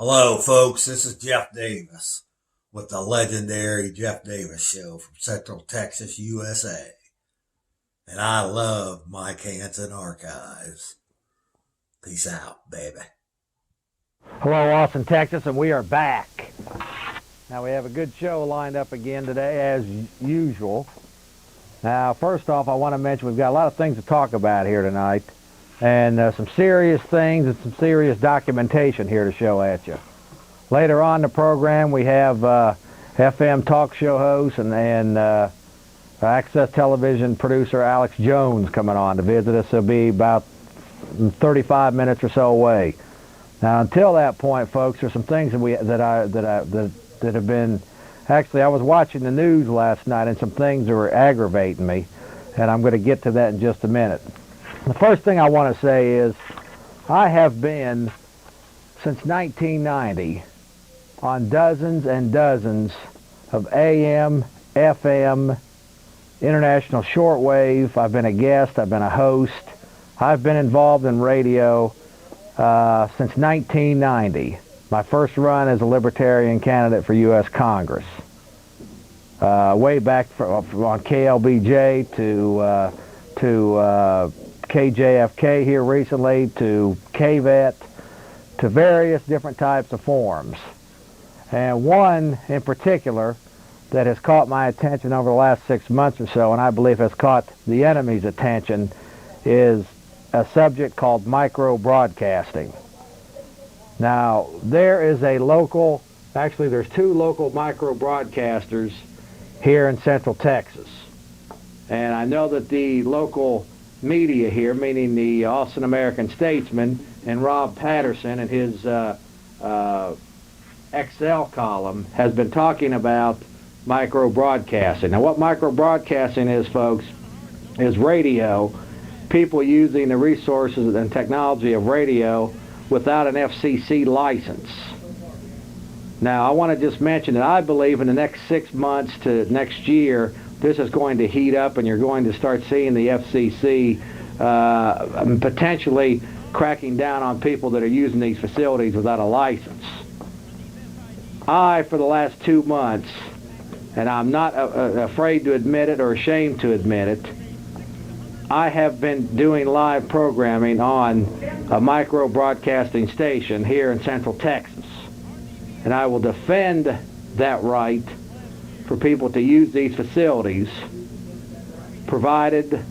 Hello, folks. This is Jeff Davis with the legendary Jeff Davis Show from Central Texas, USA. And I love Mike Hanson Archives. Peace out, baby. Hello, Austin, Texas, and we are back. Now, we have a good show lined up again today, as usual. Now, first off, I want to mention we've got a lot of things to talk about here tonight, and some serious things and some serious documentation here to show at you. Later on in the program, we have FM talk show host and Access Television producer Alex Jones coming on to visit us. He'll be about 35 minutes or so away. Now, until that point, folks, there's some things that have been. Actually, I was watching the news last night, and some things that were aggravating me, and I'm going to get to that in just a minute. The first thing I want to say is I have been, since 1990, on dozens and dozens of AM, FM, international shortwave. I've been a guest. I've been a host. I've been involved in radio since 1990. My first run as a Libertarian candidate for U.S. Congress. Way back on KLBJ to KJFK here recently, to KVET, to various different types of forums. And one in particular that has caught my attention over the last 6 months or so, and I believe has caught the enemy's attention, is a subject called micro-broadcasting. Now, there is a local, actually there's two local micro-broadcasters here in Central Texas. And I know that the local media here, meaning the Austin American Statesman and Rob Patterson and his XL column, has been talking about micro-broadcasting. Now, what micro-broadcasting is, folks, is radio, people using the resources and technology of radio without an FCC license. Now, I want to just mention that I believe in the next 6 months to next year, this is going to heat up, and you're going to start seeing the FCC potentially cracking down on people that are using these facilities without a license. For the last 2 months, and I'm not afraid to admit it or ashamed to admit it, I have been doing live programming on a micro-broadcasting station here in Central Texas. And I will defend that right for people to use these facilities, provided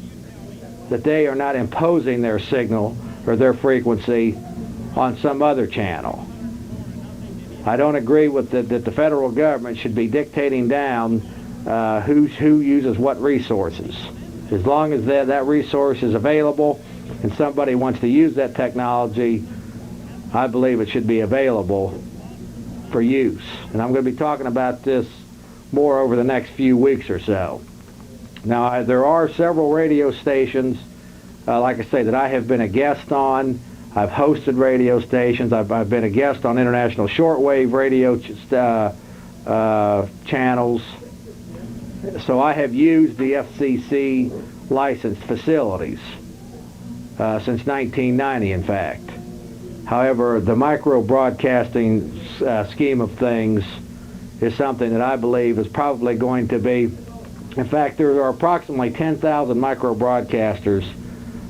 that they are not imposing their signal or their frequency on some other channel. I don't agree with that the federal government should be dictating down who uses what resources. As long as that resource is available and somebody wants to use that technology, I believe it should be available for use. And I'm going to be talking about this more over the next few weeks or so. Now, there are several radio stations, like I say, that I have been a guest on. I've hosted radio stations. I've been a guest on international shortwave radio channels. So I have used the FCC licensed facilities since 1990, in fact. However, the micro-broadcasting scheme of things is something that I believe is probably going to be, in fact, there are approximately 10,000 micro-broadcasters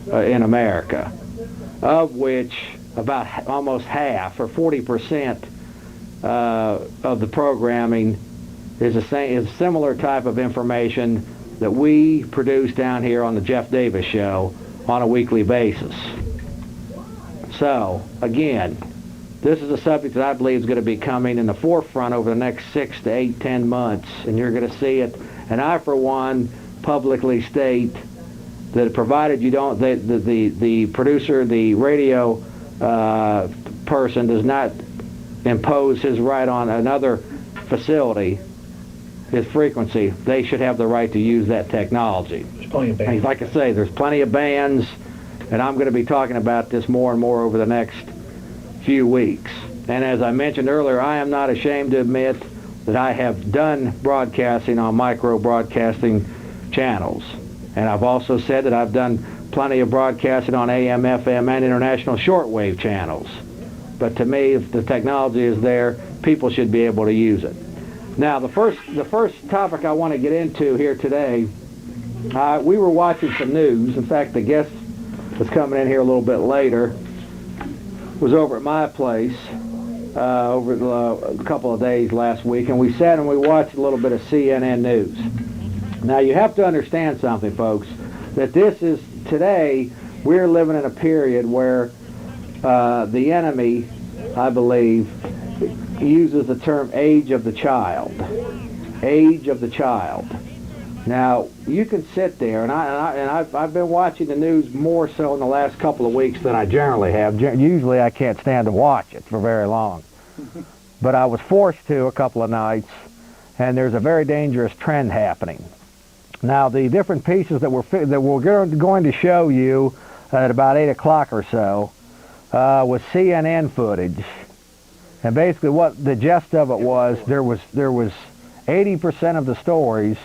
in America, of which about almost half, or 40%, of the programming is a similar type of information that we produce down here on the Jeff Davis Show on a weekly basis. So, again, this is a subject that I believe is going to be coming in the forefront over the next 6 to 8, 10 months, and you're going to see it. And I, for one, publicly state that provided you don't, the producer, the radio person does not impose his right on another facility, his frequency, they should have the right to use that technology. There's plenty of bands. Like I say, there's plenty of bands, and I'm going to be talking about this more and more over the next few weeks. And as I mentioned earlier, I am not ashamed to admit that I have done broadcasting on micro-broadcasting channels. And I've also said that I've done plenty of broadcasting on AM, FM, and international shortwave channels. But to me, if the technology is there, people should be able to use it. Now, the first topic I want to get into here today, we were watching some news. In fact, the guest that's coming in here a little bit later was over at my place over a couple of days last week, and we sat and we watched a little bit of CNN News. Now, you have to understand something, folks, that today, we're living in a period where the enemy, I believe, uses the term age of the child. Age of the child. Now, you can sit there, and I've been watching the news more so in the last couple of weeks than I generally have. Usually I can't stand to watch it for very long. But I was forced to a couple of nights, and there's a very dangerous trend happening. Now, the different pieces that we're going to show you at about 8 o'clock or so was CNN footage. And basically what the gist of it was, there was 80% of the stories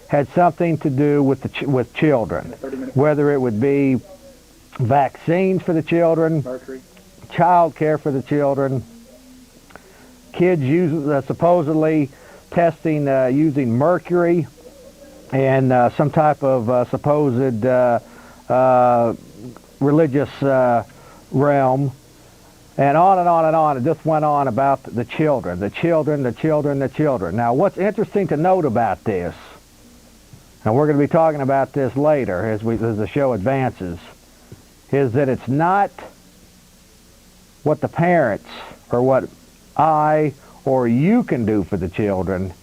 had something to do with children, whether it would be vaccines for the children, child care for the children, kids supposedly testing using mercury and some type of supposed religious realm, and on and on and on. It just went on about the children, the children, the children, the children. Now, what's interesting to note about this, and we're going to be talking about this later as the show advances, is that it's not what the parents or what I or you can do for the children.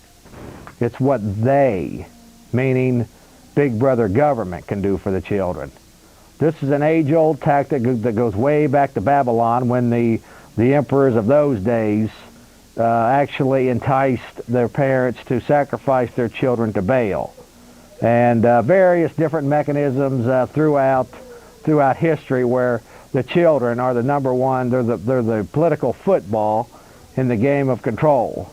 It's what they, meaning Big Brother government, can do for the children. This is an age-old tactic that goes way back to Babylon, when the emperors of those days actually enticed their parents to sacrifice their children to Baal. And various different mechanisms throughout history where the children are the number one, they're the political football in the game of control.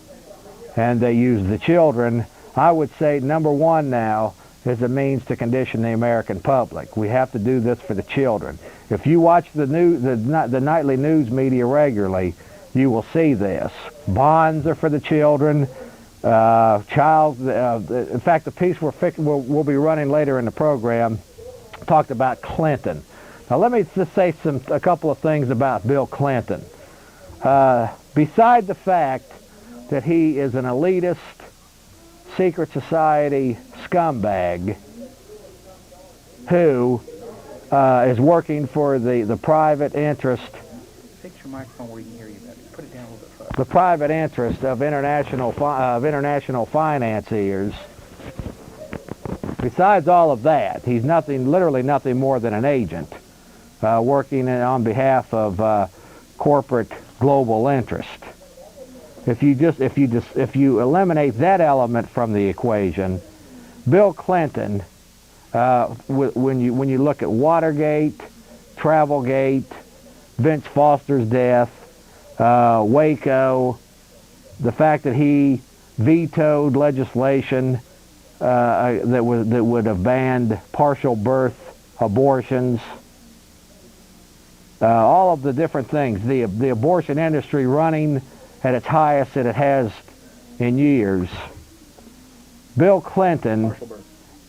And they use the children, I would say number one now, is a means to condition the American public. We have to do this for the children. If you watch the nightly news media regularly, you will see this. Bonds are for the children. In fact, the piece we'll be running later in the program talked about Clinton. Now, let me just say a couple of things about Bill Clinton. Beside the fact that he is an elitist, secret society scumbag who is working for the private interest. Fix your microphone where you can hear you better. Put it down a little bit further. The private interest of international financiers. Besides all of that, he's literally nothing more than an agent working on behalf of corporate global interest. If you eliminate that element from the equation, Bill Clinton, when you look at Watergate, Travelgate, Vince Foster's death, Waco, the fact that he vetoed legislation that would have banned partial birth abortions, all of the different things, the abortion industry running at its highest that it has in years. Bill Clinton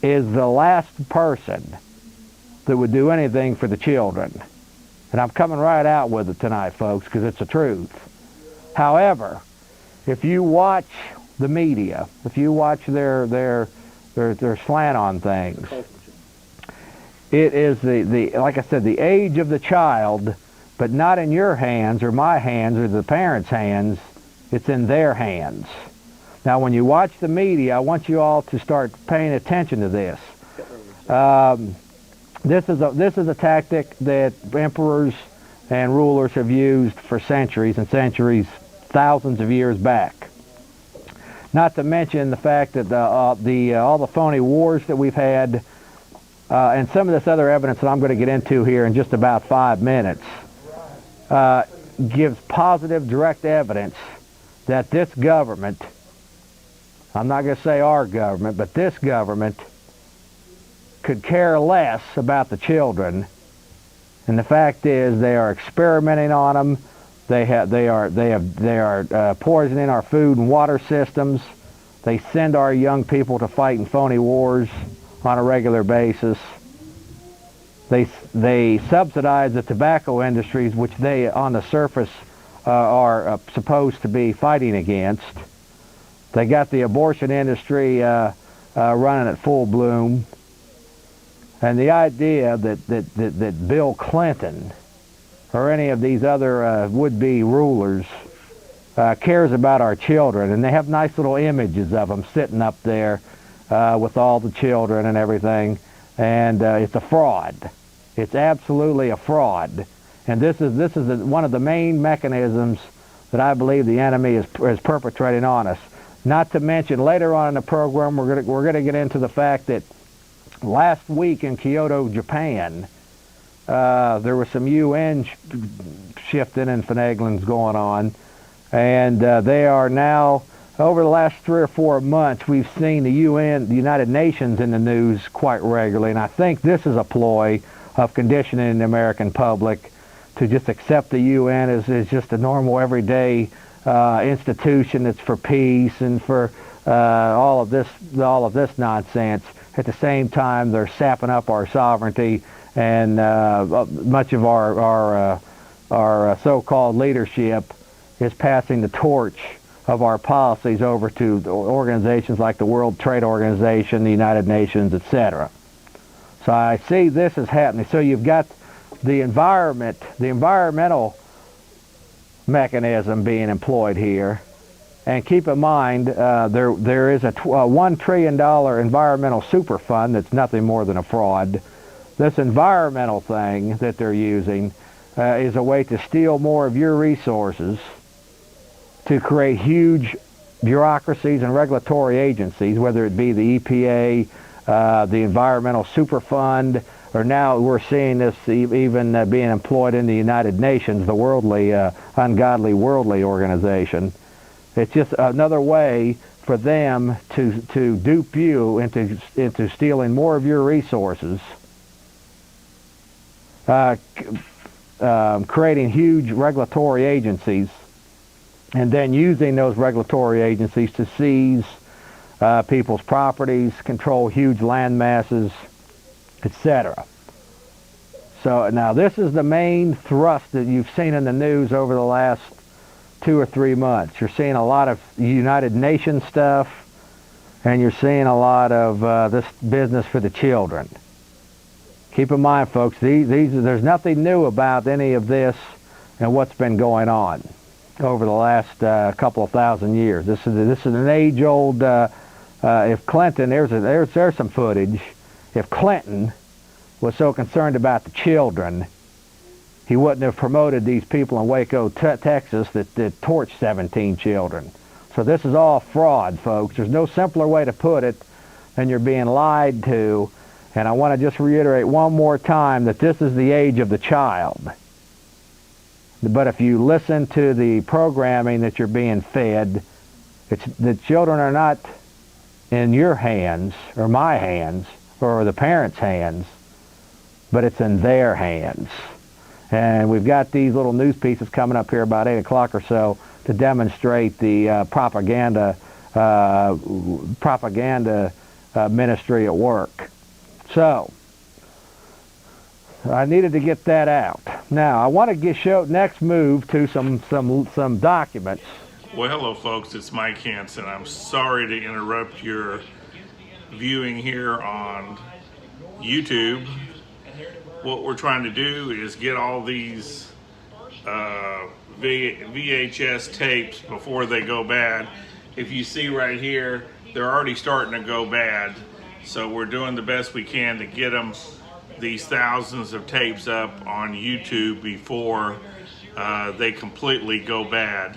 is the last person that would do anything for the children. And I'm coming right out with it tonight, folks, because it's the truth. However, if you watch the media, if you watch their slant on things, it is like I said, the age of the child, but not in your hands or my hands or the parents' hands. It's in their hands. Now, when you watch the media, I want you all to start paying attention to this. This is a tactic that emperors and rulers have used for centuries and centuries, thousands of years back. Not to mention the fact that all the phony wars that we've had, and some of this other evidence that I'm going to get into here in just about 5 minutes, gives positive, direct evidence that this government, I'm not going to say our government, but this government could care less about the children. And the fact is they are experimenting on them. They are poisoning our food and water systems. They send our young people to fight in phony wars on a regular basis. They subsidize the tobacco industries, which they, on the surface, are supposed to be fighting against. They got the abortion industry running at full bloom. And the idea that Bill Clinton or any of these other would-be rulers cares about our children, and they have nice little images of them sitting up there with all the children and everything, and it's a fraud. It's absolutely a fraud, and this is one of the main mechanisms that I believe the enemy is perpetrating on us. Not to mention, later on in the program, we're going to get into the fact that last week in Kyoto, Japan, there was some UN shifting and finaglings going on, and they are now, over the last 3 or 4 months, we've seen the UN, the United Nations, in the news quite regularly, and I think this is a ploy of conditioning the American public to just accept the UN as just a normal, everyday institution that's for peace and for all of this nonsense. At the same time, they're sapping up our sovereignty, and much of our so-called leadership is passing the torch of our policies over to organizations like the World Trade Organization, the United Nations, etc. So I see this is happening. So you've got the environmental mechanism being employed here. And keep in mind, there is a $1 trillion environmental super fund that's nothing more than a fraud. This environmental thing that they're using is a way to steal more of your resources, to create huge bureaucracies and regulatory agencies, whether it be the EPA, the Environmental Superfund, or now we're seeing this even being employed in the United Nations, the worldly, ungodly worldly organization. It's just another way for them to dupe you into stealing more of your resources, creating huge regulatory agencies, and then using those regulatory agencies to seize people's properties, control huge land masses, etc. So now this is the main thrust that you've seen in the news over the last 2 or 3 months. You're seeing a lot of United Nations stuff, and you're seeing a lot of this business for the children. Keep in mind, folks, there's nothing new about any of this and what's been going on over the last couple of thousand years. This is an age-old. If Clinton, there's some footage. If Clinton was so concerned about the children, he wouldn't have promoted these people in Waco, Texas that torched 17 children. So this is all fraud, folks. There's no simpler way to put it than you're being lied to. And I want to just reiterate one more time that this is the age of the child. But if you listen to the programming that you're being fed, the children are not in your hands or my hands or the parents' hands, but it's in their hands. And we've got these little news pieces coming up here about 8 o'clock or so to demonstrate the propaganda ministry at work. So I needed to get that out. Now I want to next move to some documents. Well, hello folks, it's Mike Hanson. I'm sorry to interrupt your viewing here on YouTube. What we're trying to do is get all these VHS tapes before they go bad. If you see right here, they're already starting to go bad. So we're doing the best we can to get these thousands of tapes up on YouTube before they completely go bad,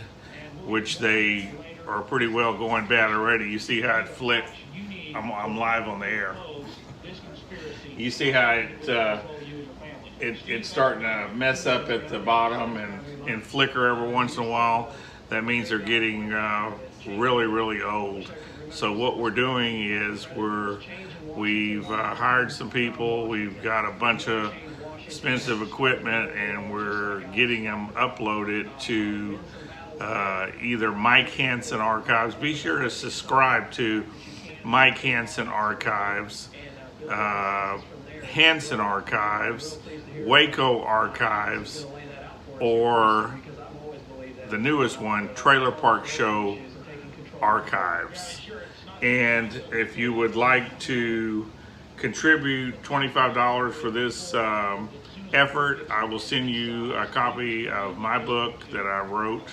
which they are pretty well going bad already. You see how it flicked? I'm live on the air. You see how it's starting to mess up at the bottom and flicker every once in a while. That means they're getting really, really old. So what we're doing is we've hired some people. We've got a bunch of expensive equipment, and we're getting them uploaded to either Mike Hanson Archives. Be sure to subscribe to Mike Hanson Archives, Hanson Archives, Waco Archives, or the newest one, Trailer Park Show Archives. And if you would like to contribute $25 for this effort, I will send you a copy of my book that I wrote,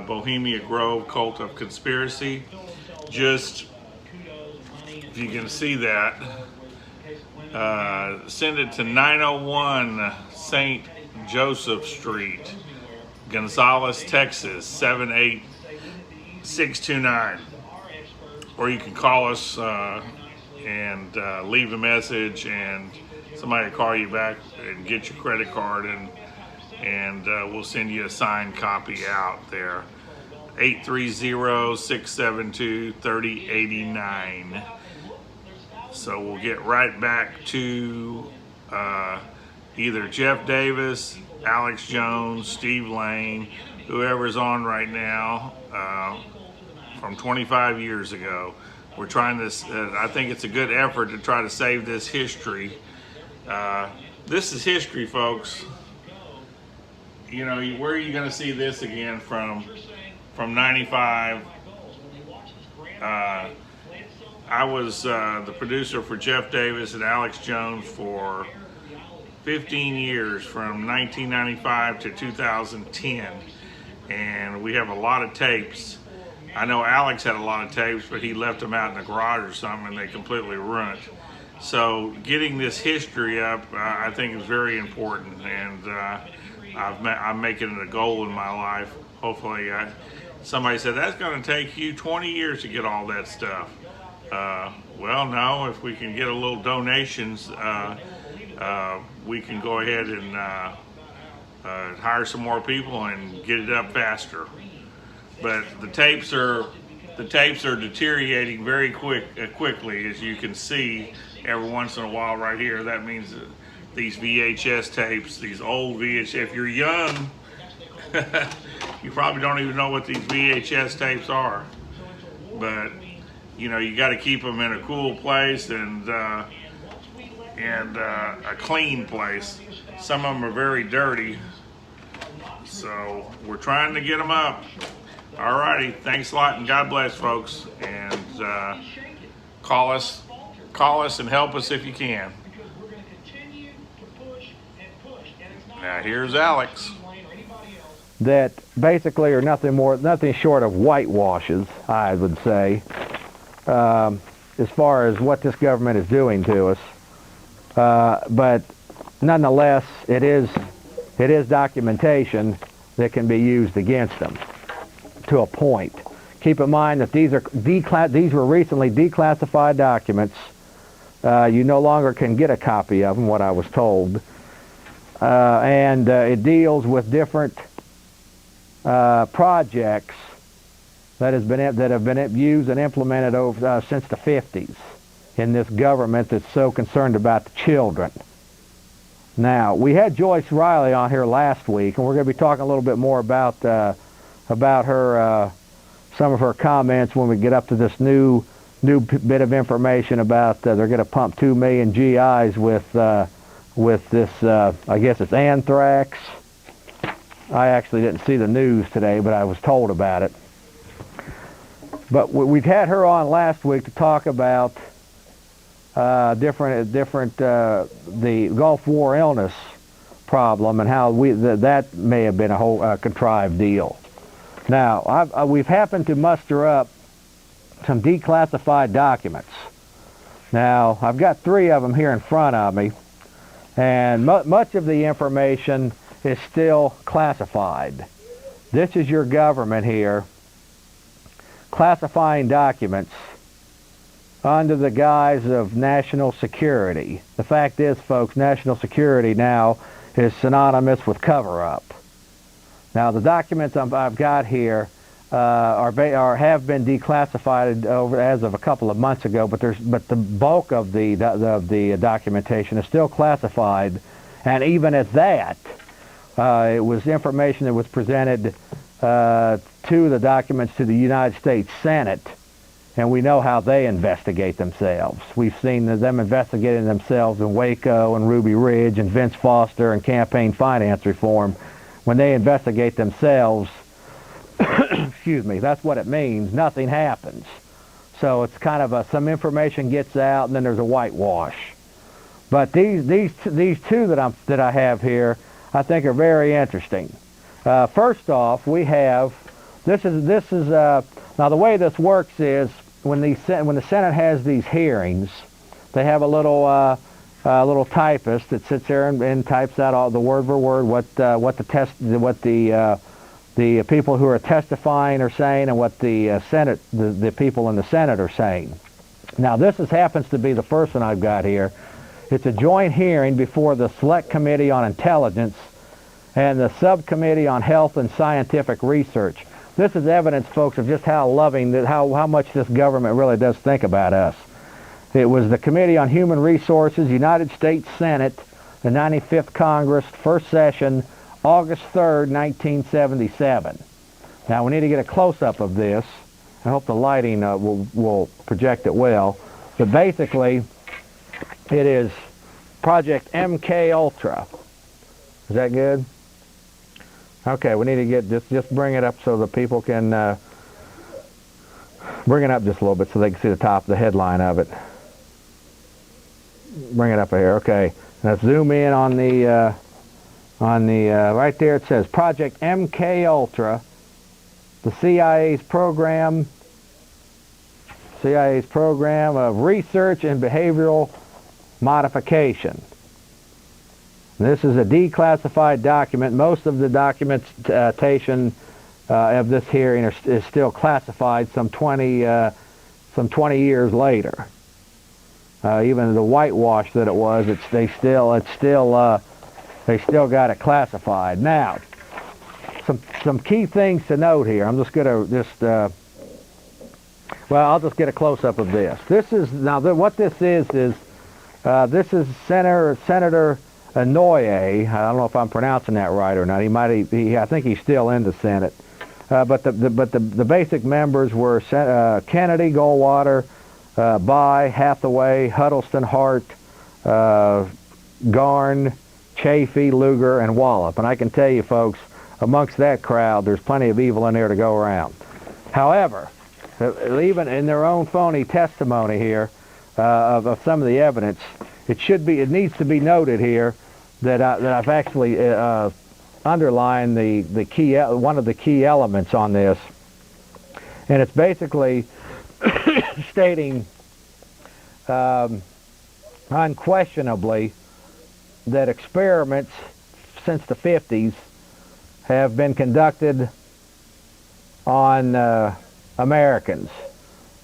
Bohemian Grove, Cult of Conspiracy. Just, if you can see that, send it to 901 St. Joseph Street, Gonzales, Texas, 78629. Or you can call us and leave a message, and somebody will call you back and get your credit card, and we'll send you a signed copy out there. 830-672-3089. So we'll get right back to either Jeff Davis, Alex Jones, Steve Lane, whoever's on right now from 25 years ago. We're trying this, I think it's a good effort to try to save this history. This is history, folks. You know, where are you going to see this again from 95? I was the producer for Jeff Davis and Alex Jones for 15 years, from 1995 to 2010, and we have a lot of tapes. I know Alex had a lot of tapes, but he left them out in the garage or something, and they completely ruined. So getting this history up, I think is very important, and I'm making it a goal in my life. Hopefully, somebody said, that's going to take you 20 years to get all that stuff. Well, no, if we can get a little donations, we can go ahead and hire some more people and get it up faster. But the tapes are deteriorating very quickly, as you can see every once in a while right here. That means these VHS tapes, these old VHS, if you're young, you probably don't even know what these VHS tapes are. But you know, you got to keep them in a cool place and a clean place. Some of them are very dirty, so we're trying to get them up. Alrighty, thanks a lot, and God bless, folks. And call us and help us if you can. Now here's Alex. That basically are nothing short of whitewashes, I would say, as far as what this government is doing to us. But nonetheless, it is documentation that can be used against them to a point. Keep in mind that these were recently declassified documents. You no longer can get a copy of them, what I was told, and it deals with different projects that have been used and implemented over since the 50s in this government that's so concerned about the children. Now, we had Joyce Riley on here last week, and we're going to be talking a little bit more about her some of her comments when we get up to this new bit of information about they're going to pump 2 million GIs with this I guess it's anthrax. I actually didn't see the news today, but I was told about it. But we've had her on last week to talk about the Gulf War illness problem and how that may have been a whole contrived deal. Now, we've happened to muster up some declassified documents. Now, I've got 3 of them here in front of me, and much of the information is still classified. This is your government here classifying documents under the guise of national security. The fact is, folks, national security now is synonymous with cover-up. Now, the documents I've got here have been declassified as of a couple of months ago, but the bulk of the documentation is still classified, And even at that, it was information that was presented to the documents to the United States Senate, and we know how they investigate themselves. We've seen them investigating themselves in Waco and Ruby Ridge and Vince Foster and campaign finance reform. When they investigate themselves, excuse me, that's what it means. Nothing happens. So it's kind of some information gets out, and then there's a whitewash. But these two that I have here, I think are very interesting. First off, we have this is now the way this works is when the Senate has these hearings, they have a little typist that sits there and types out all the word for word what the people who are testifying are saying and what the Senate the people in the Senate are saying. Now this happens to be the first one I've got here. It's a joint hearing before the Select Committee on Intelligence and the Subcommittee on Health and Scientific Research. This is evidence, folks, of just how how much this government really does think about us. It was the Committee on Human Resources, United States Senate, the 95th Congress, first session, August 3rd, 1977. Now we need to get a close-up of this. I hope the lighting will project it well. But basically, it is Project MK Ultra. Is that good? Okay, we need to get just bring it up so the people can bring it up just a little bit so they can see the top of the headline of it. Bring it up here. Okay, let's zoom in on the right there. It says Project MK Ultra, the CIA's program of research and behavioral modification. This is a declassified document. Most of the documentation of this hearing is still classified some 20 years later. Even the whitewash that it was, they still got it classified. Now, some key things to note here. I'm just going to I'll just get a close-up of this. This is what this is this is Senator Inouye. I don't know if I'm pronouncing that right or not. I think he's still in the Senate. But the basic members were Kennedy, Goldwater, By, Hathaway, Huddleston, Hart, Garn, Chafee, Lugar, and Wallop. And I can tell you, folks, amongst that crowd, there's plenty of evil in there to go around. However, even in their own phony testimony here of some of the evidence, it needs to be noted here that I've actually underlined one of the key elements on this, and it's basically stating unquestionably that experiments since the 50s have been conducted on Americans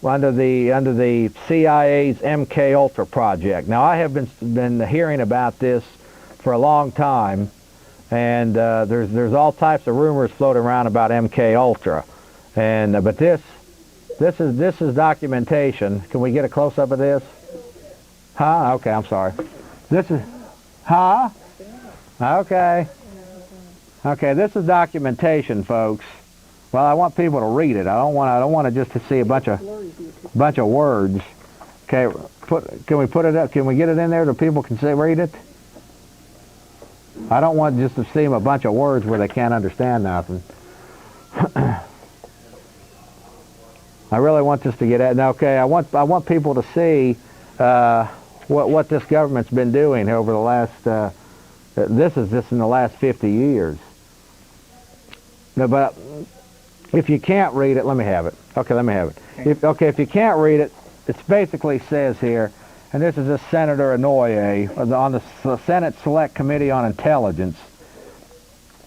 under the CIA's MK Ultra project. Now I have been hearing about this for a long time, and there's all types of rumors floating around about MK Ultra, and but this is documentation. Can we get a close up of this? Huh? Okay, I'm sorry. This is okay. Okay, this is documentation, folks. Well, I want people to read it. I don't want to just to see a bunch of words. Okay, can we put it up? Can we get it in there so people can read it? I don't want just to see them a bunch of words where they can't understand nothing. I really want this to get at. Okay, I want people to see what this government's been doing over the last. This is just in the last 50 years. No, but if you can't read it, let me have it. Okay, let me have it. If you can't read it, it basically says here, and this is just Senator Inouye on the Senate Select Committee on Intelligence.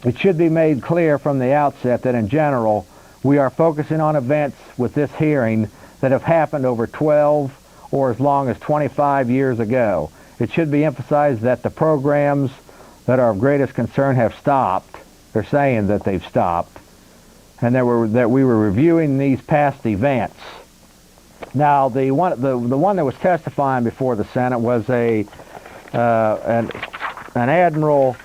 It should be made clear from the outset that in general, we are focusing on events with this hearing that have happened over 12 or as long as 25 years ago. It should be emphasized that the programs that are of greatest concern have stopped. They're saying that they've stopped, and that we were reviewing these past events. Now, the one that was testifying before the Senate was an Admiral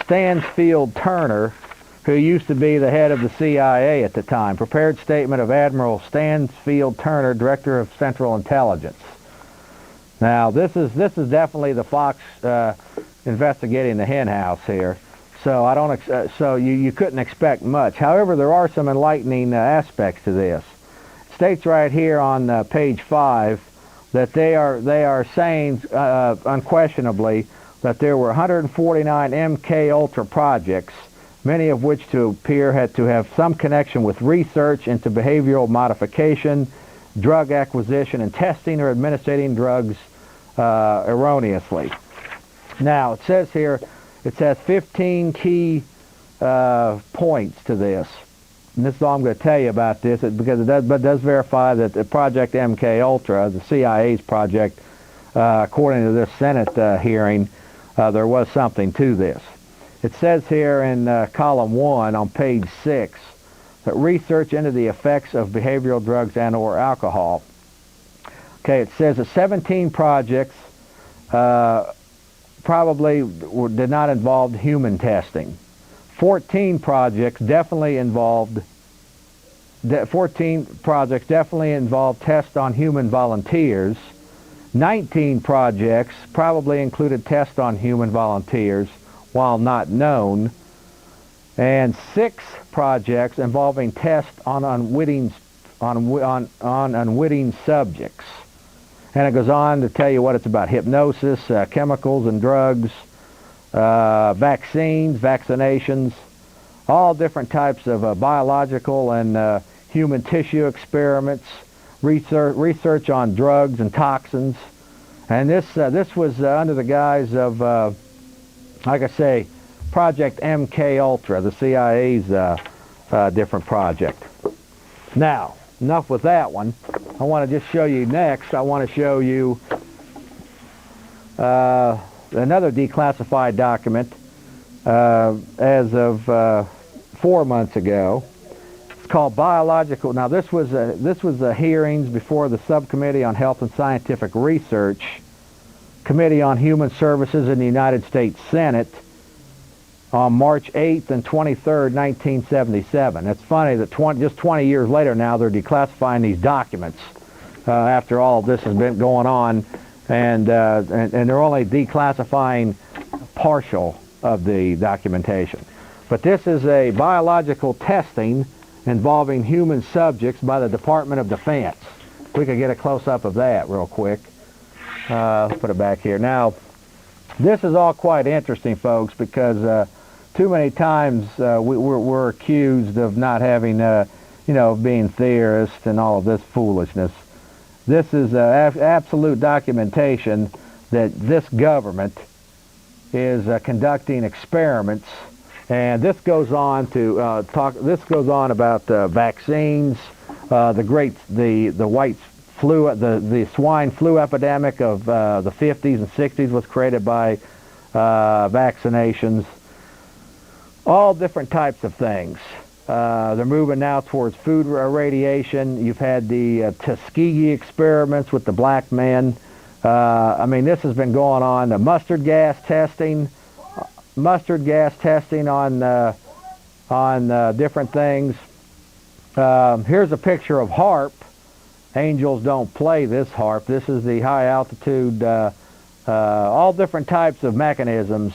Stansfield Turner, who used to be the head of the CIA at the time. Prepared statement of Admiral Stansfield Turner, Director of Central Intelligence. Now, this is definitely the Fox investigating the hen house here. So I don't. So you couldn't expect much. However, there are some enlightening aspects to this. It states right here on page 5 that they are saying unquestionably that there were 149 MK Ultra projects, many of which to appear had to have some connection with research into behavioral modification, drug acquisition, and testing or administering drugs erroneously. Now, it says here, it says 15 key points to this. And this is all I'm going to tell you about this, because it does verify that the Project MK Ultra, the CIA's project, according to this Senate hearing, there was something to this. It says here in column 1 on page 6 that research into the effects of behavioral drugs and or alcohol. Okay, it says that 17 projects probably did not involve human testing. 14 projects definitely involved tests on human volunteers. 19 projects probably included tests on human volunteers, while not known, and 6 projects involving tests on unwitting subjects. And it goes on to tell you what it's about: hypnosis, chemicals and drugs, vaccines, vaccinations, all different types of biological and human tissue experiments, research on drugs and toxins. And this was under the guise of, like I say, Project MK Ultra, the CIA's different project. Now, enough with that one. I want to just show you next. I want to show you another declassified document as of 4 months ago. It's called Biological. Now, this was the hearings before the Subcommittee on Health and Scientific Research, Committee on Human Services in the United States Senate, on March 8th and 23rd, 1977. It's funny that just 20 years later now they're declassifying these documents after all of this has been going on, and they're only declassifying partial of the documentation. But this is a biological testing involving human subjects by the Department of Defense. We could get a close-up of that real quick. Let's put it back here. Now, this is all quite interesting, folks, because too many times we're accused of not having, being theorists and all of this foolishness. This is absolute documentation that this government is conducting experiments, and this goes on to This goes on about vaccines, the white flu, the swine flu epidemic of the 50s and 60s was created by vaccinations. All different types of things. They're moving now towards food irradiation. You've had the Tuskegee experiments with the black men. I mean, this has been going on. The mustard gas testing on different things. Here's a picture of HARP. Angels don't play this HARP. This is the high altitude, all different types of mechanisms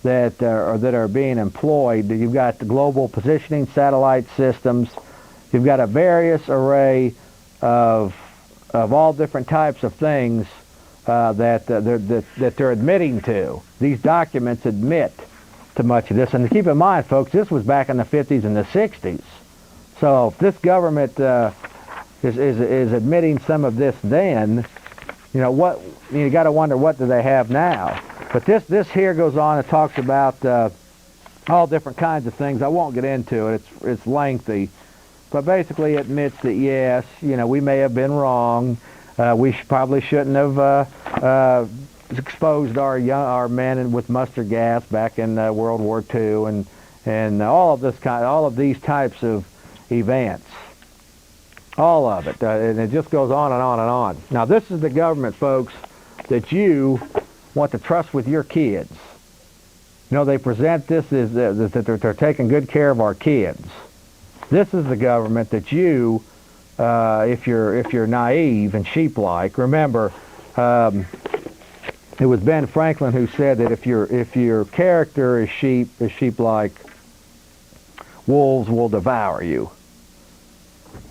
that are being employed. You've got the global positioning satellite systems. You've got a various array of all different types of things that they're admitting to. These documents admit to much of this. And keep in mind, folks, this was back in the 50s and the 60s. So if this government is admitting some of this then, you got to wonder, what do they have now? But this here goes on and talks about all different kinds of things. I won't get into it. It's lengthy. But basically it admits that, yes, we may have been wrong. We probably shouldn't have exposed our men with mustard gas back in World War II, and all of these types of events. All of it. And it just goes on and on and on. Now, this is the government, folks, that you want to trust with your kids. they present this as that they're taking good care of our kids. This is the government that you, if you're naive and sheep-like, remember, it was Ben Franklin who said that if your character is sheep-like, wolves will devour you.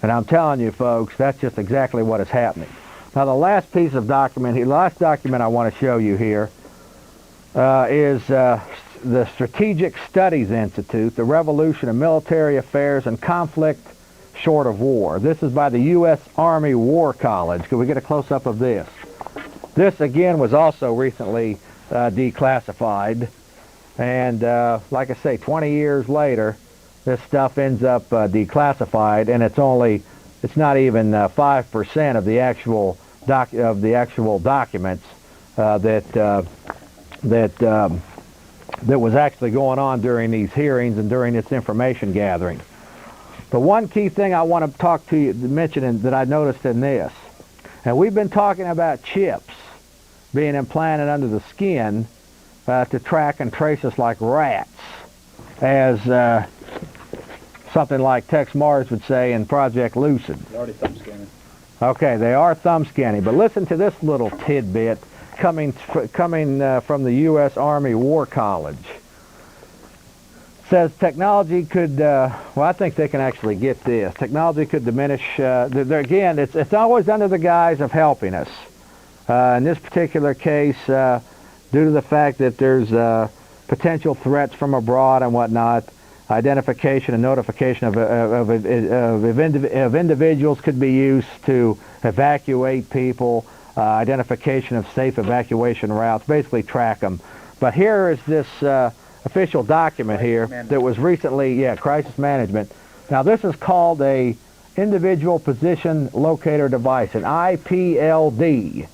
And I'm telling you, folks, that's just exactly what is happening. Now, the last piece of document, the last document I want to show you here is the Strategic Studies Institute, the Revolution of Military Affairs and Conflict Short of War. This is by the U.S. Army War College. Can we get a close-up of this? This, again, was also recently declassified. And like I say, 20 years later, this stuff ends up declassified, and it's not even 5% of the actual documents that was actually going on during these hearings and during this information gathering. The one key thing I want to talk to you, mention that I noticed in this, and we've been talking about chips being implanted under the skin to track and trace us like rats, as something like Tex Mars would say in Project Lucid. They're already thumb scanning. Okay, they are thumb scanning, but listen to this little tidbit coming from the U.S. Army War College. It says technology could, well, I think they can actually get this. Technology could diminish, again, it's always under the guise of helping us. In this particular case, due to the fact that there's potential threats from abroad and whatnot, identification and notification of individuals could be used to evacuate people, identification of safe evacuation routes, basically track them. But here is this official document here that was recently, crisis management. Now this is called a individual position locator device, an IPLD.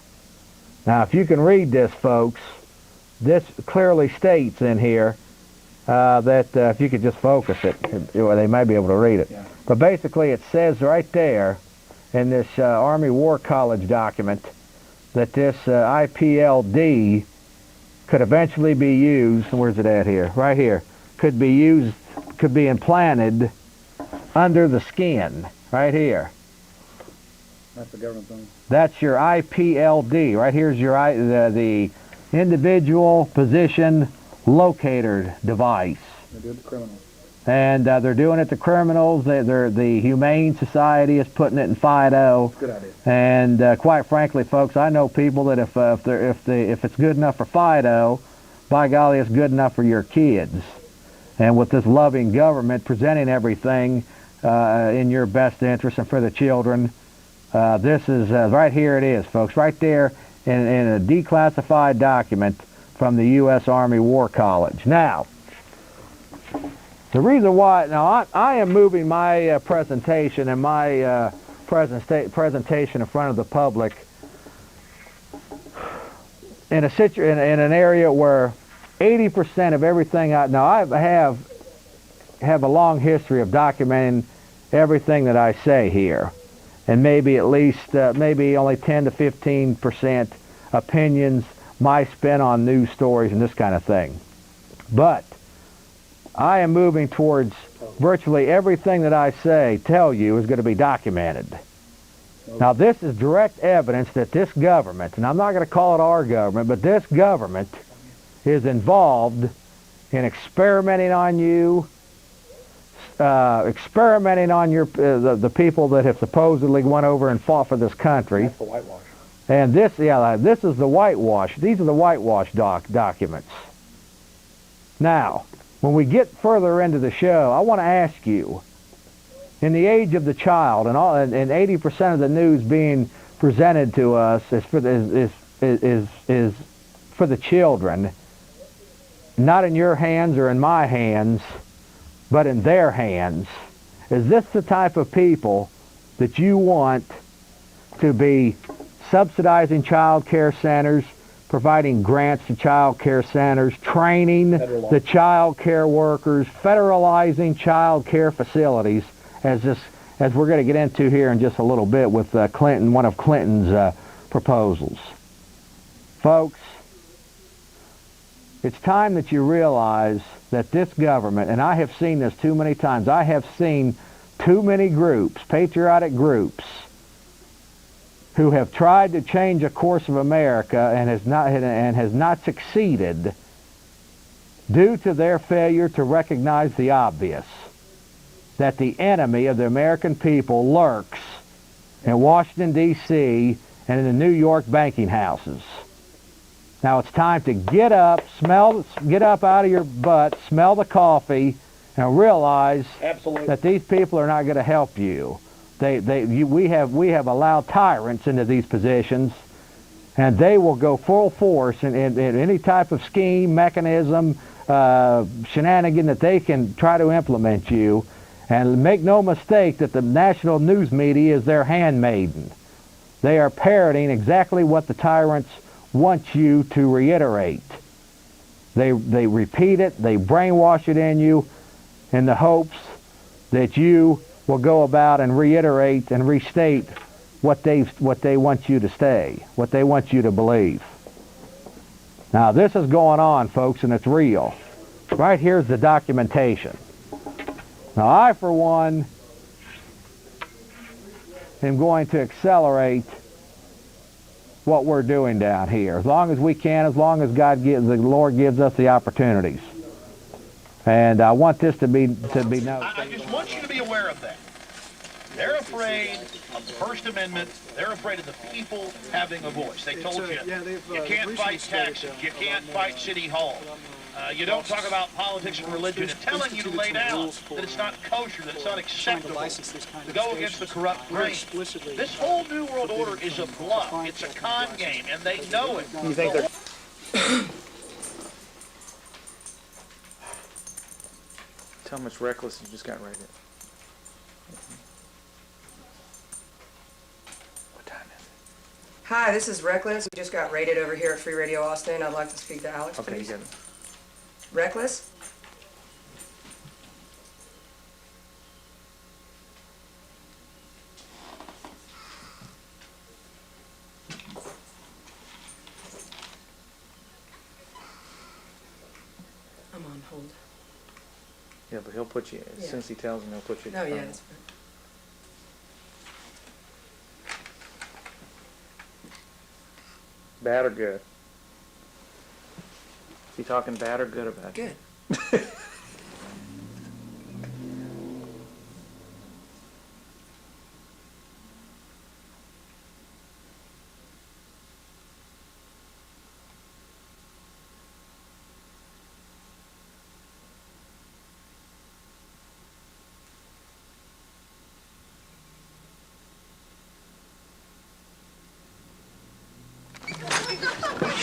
Now if you can read this, folks, this clearly states in here that if you could just focus it, they may be able to read it. Yeah. But basically it says right there in this Army War College document that this IPLD could eventually be used, where's it at here? Right here. Could be implanted under the skin, right here. That's the government thing. That's your IPLD. Right here's your the individual position locator device. They do it to criminals. And they're doing it to criminals. The Humane Society is putting it in Fido. Good idea. And quite frankly, folks, I know people that if it's good enough for Fido, by golly, it's good enough for your kids. And with this loving government presenting everything in your best interest and for the children, this is right here. It is, folks, right there in a declassified document from the U.S. Army War College. Now, the reason why, I am moving my presentation and my presentation in front of the public in an area where 80% of everything I have a long history of documenting everything that I say here, and maybe at least maybe only 10 to 15% opinions, my spin on news stories and this kind of thing. But I am moving towards virtually everything that I tell you is going to be documented. Now this is direct evidence that this government, and I'm not going to call it our government, but this government is involved in experimenting on you, experimenting on the people that have supposedly went over and fought for this country. That's the whitewash. And this is the whitewash. These are the whitewash documents. Now, when we get further into the show, I want to ask you, in the age of the child, and 80% of the news being presented to us is for the children, not in your hands or in my hands, but in their hands. Is this the type of people that you want to be subsidizing child care centers, providing grants to child care centers, training the child care workers, federalizing child care facilities, as we're going to get into here in just a little bit with Clinton, one of Clinton's proposals? Folks, It's time that you realize that this government, and I have seen this too many times, I have seen too many groups, patriotic groups, who have tried to change the course of America and has not succeeded due to their failure to recognize the obvious, that the enemy of the American people lurks in Washington, D.C. and in the New York banking houses. Now it's time to get up out of your butt, smell the coffee, and realize that these people are not going to help you. We have allowed tyrants into these positions, and they will go full force in any type of scheme, mechanism, shenanigan that they can try to implement you. And make no mistake that the national news media is their handmaiden. They are parroting exactly what the tyrants want you to reiterate. They repeat it, they brainwash it in you in the hopes that you will go about and reiterate and restate what they want you to say, what they want you to believe. Now this is going on, folks, and it's real. Right here's the documentation. Now I, for one, am going to accelerate what we're doing down here, as long as we can, as long as the Lord gives us the opportunities. And I want this to be known. I just want you to be aware of that. They're afraid of the First Amendment. They're afraid of the people having a voice. They told you, you can't fight taxes. You can't fight City Hall. You don't talk about politics and religion, and telling you to lay down that it's not kosher, that it's not acceptable to go against the corrupt grain. This whole New World Order is a bluff. It's a con game, and they know it. You think they're... Tell them it's reckless. You just got rated. What time is it? Hi, this is Reckless. We just got rated over here at Free Radio Austin. I'd like to speak to Alex, Okay, you please. got it. Reckless? I'm on hold. Yeah, but he'll put you, as soon as he tells him, he'll put you. No, yeah, that's fine. Bad or good? Is he talking bad or good about you? Good.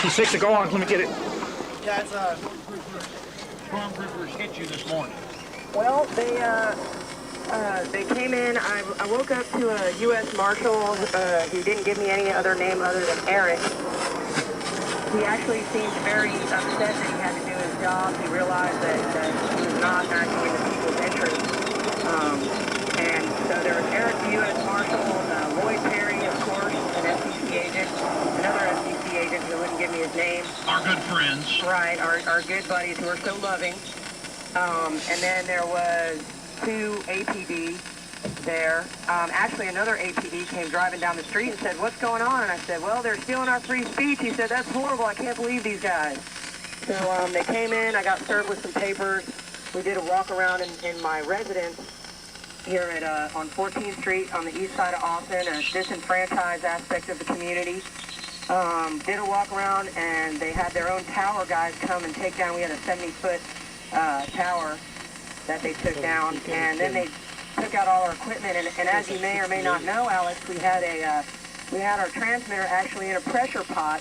She's 6 to go on. Let me get it. Yeah, it's stormtroopers hit you this morning. Well, they came in. I woke up to a U.S. Marshal. He didn't give me any other name other than Eric. He actually seemed very upset that he had to do his job. He realized that he was not acting in the people's interest. And so there was Eric, the U.S. Marshal, Lloyd Perry, of course, an FCC agent, another FCC agent who wouldn't give me his name. Our good friends. Right, our good buddies who are so loving. And then there was 2 APD there. Actually, another APD came driving down the street and said, "What's going on?" And I said, "Well, they're stealing our free speech." He said, "That's horrible. I can't believe these guys." So they came in. I got served with some papers. We did a walk around in my residence here at on 14th Street on the east side of Austin, a disenfranchised aspect of the community. Did a walk around, and they had their own tower guys come and take down. We had a 70-foot tower that they took down, and then they took out all our equipment. And as you may or may not know, Alex, we had our transmitter actually in a pressure pot,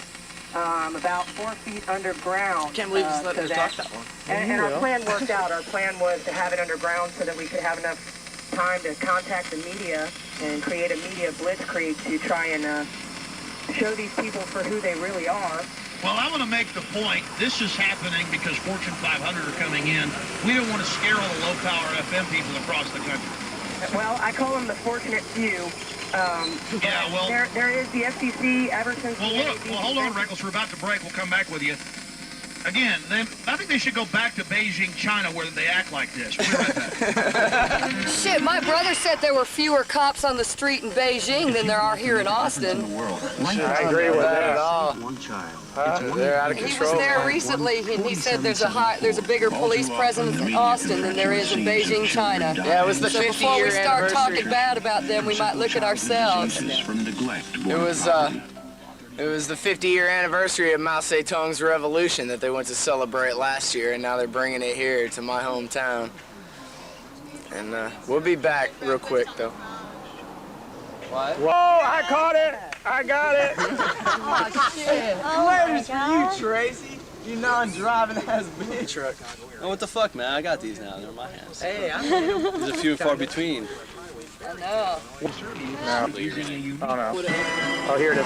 about 4 feet underground. I can't believe it's letting us talk that long. And our plan worked out. Our plan was to have it underground so that we could have enough time to contact the media and create a media blitzkrieg to try and show these people for who they really are. Well, I want to make the point, this is happening because Fortune 500 are coming in. We don't want to scare all the low-power FM people across the country. Well, I call them the fortunate few. Yeah, well... There is the FCC ever since... Well, look, hold on, Reckless. We're about to break. We'll come back with you. Again, I think they should go back to Beijing, China, where they act like this. We'll be right back. Shit, my brother said there were fewer cops on the street in Beijing than there are here in Austin. I agree with that at all. They're out of He control. was there recently, and he said there's a bigger police presence in Austin than there is in Beijing, China. Yeah, it was the So 50-year before we start anniversary. talking bad about them, we might look at ourselves. It was the 50-year anniversary of Mao Zedong's revolution that they went to celebrate last year, and now they're bringing it here to my hometown. And we'll be back real quick, though. What? Whoa! I caught it! I got it! Oh, shit. Letters for you, Tracy. You non-driving ass bitch. Truck. Oh, what the fuck, man? I got these now. They're in my hands. Hey, I know. These are few and far between. I know. Oh, no. Oh, here it is.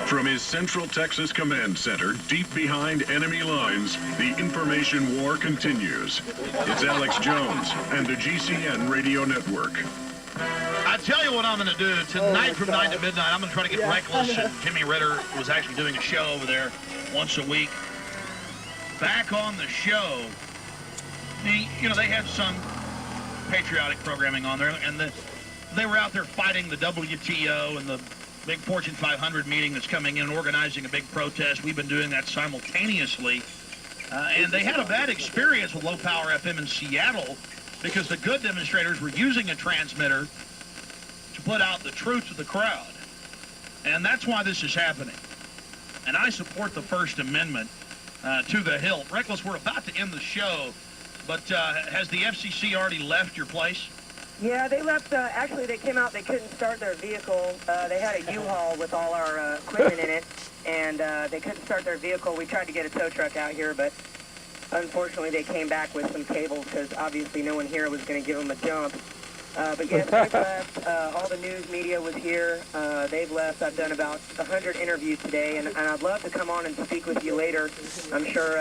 From his Central Texas Command Center, deep behind enemy lines, the information war continues. It's Alex Jones and the GCN Radio Network. I tell you what I'm going to do. Tonight from 9 to midnight, I'm going to try to get Reckless, and Timmy Ritter was actually doing a show over there once a week. Back on the show, you know, they had some patriotic programming on there, and they were out there fighting the WTO and the big Fortune 500 meeting that's coming in, organizing a big protest. We've been doing that simultaneously. And they had a bad experience with low power FM in Seattle because the good demonstrators were using a transmitter to put out the truth to the crowd. And that's why this is happening. And I support the First Amendment to the hilt. Reckless, we're about to end the show, but has the FCC already left your place? Yeah, they left. Actually, they came out. They couldn't start their vehicle. They had a U-Haul with all our equipment in it, and they couldn't start their vehicle. We tried to get a tow truck out here, but unfortunately, they came back with some cables because obviously no one here was going to give them a jump. But yes, they've left. All the news media was here. They've left. I've done about 100 interviews today, and I'd love to come on and speak with you later. I'm sure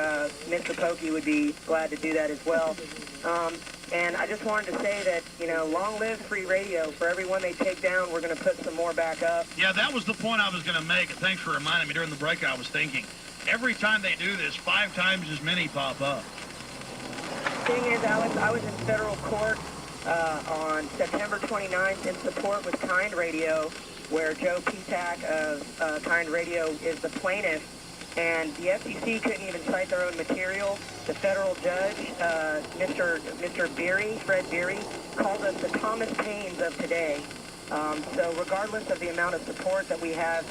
Mr. Pokey would be glad to do that as well. And I just wanted to say that, you know, long live free radio. For everyone they take down, we're going to put some more back up. Yeah, that was the point I was going to make, and thanks for reminding me. During the break, I was thinking, every time they do this, 5 times as many pop up. Thing is, Alex, I was in federal court on September 29th in support with Kind Radio, where Joe Petak of Kind Radio is the plaintiff. And the FCC couldn't even cite their own material. The federal judge, Mr. Beery, Fred Beery, called us the Thomas Paines of today. So regardless of the amount of support that we have,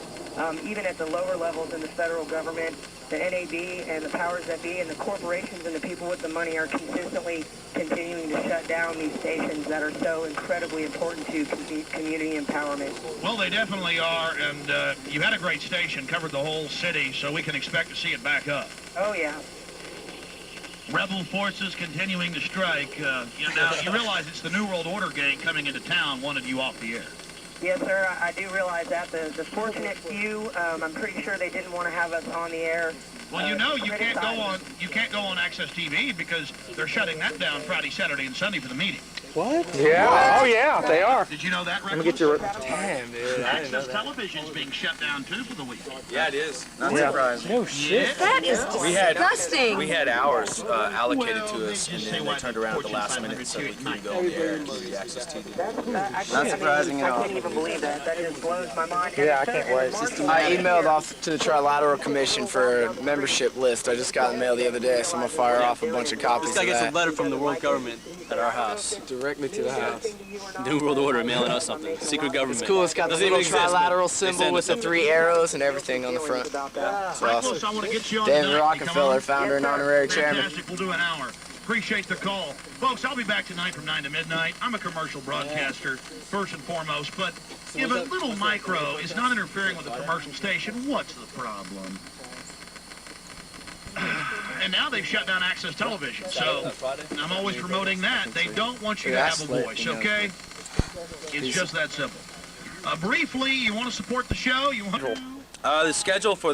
even at the lower levels in the federal government, the NAB and the powers that be and the corporations and the people with the money are consistently continuing to shut down these stations that are so incredibly important to community empowerment. Well, they definitely are, and you had a great station, covered the whole city, so we can expect to see it back up. Oh, yeah. Rebel forces continuing to strike. Now, you realize it's the New World Order gang coming into town wanted you off the air. Yes, sir, I do realize that. The fortunate few, I'm pretty sure they didn't want to have us on the air. Well, you know, you can't go on Access TV because they're shutting that down Friday, Saturday, and Sunday for the meeting. What? Yeah. Oh, yeah, they are. Did you know that, Reckless? Let me get your... Damn, dude. Access Television's being shut down, too, for the week. Yeah, it is. Not surprised. No shit. That is disgusting. We had hours allocated to us, and then they turned around at the last minute so we couldn't go on the air and do the Access TV. Not surprising at all. I can't even believe that. That just blows my mind. Yeah, I can't wait. I emailed off to the Trilateral Commission for a membership list. I just got the mail the other day, so I'm going to fire off a bunch of copies of that. This guy gets a letter from the world government at our house. Directly to the house. New World Order mailing us something. Secret government. It's cool. It's got the little trilateral symbol with the 3 arrows and everything on the front. Yeah. It's awesome. I want to get you on David tonight. Rockefeller, founder and honorary chairman. Fantastic. We'll do an hour. Appreciate the call. Folks, I'll be back tonight from 9 to midnight. I'm a commercial broadcaster, first and foremost, but if a little micro is not interfering with a commercial station, what's the problem? And now they've shut down Access Television, so I'm always promoting that. They don't want you to have a voice, okay? It's just that simple. Briefly, you want to support the show? You want to... The schedule for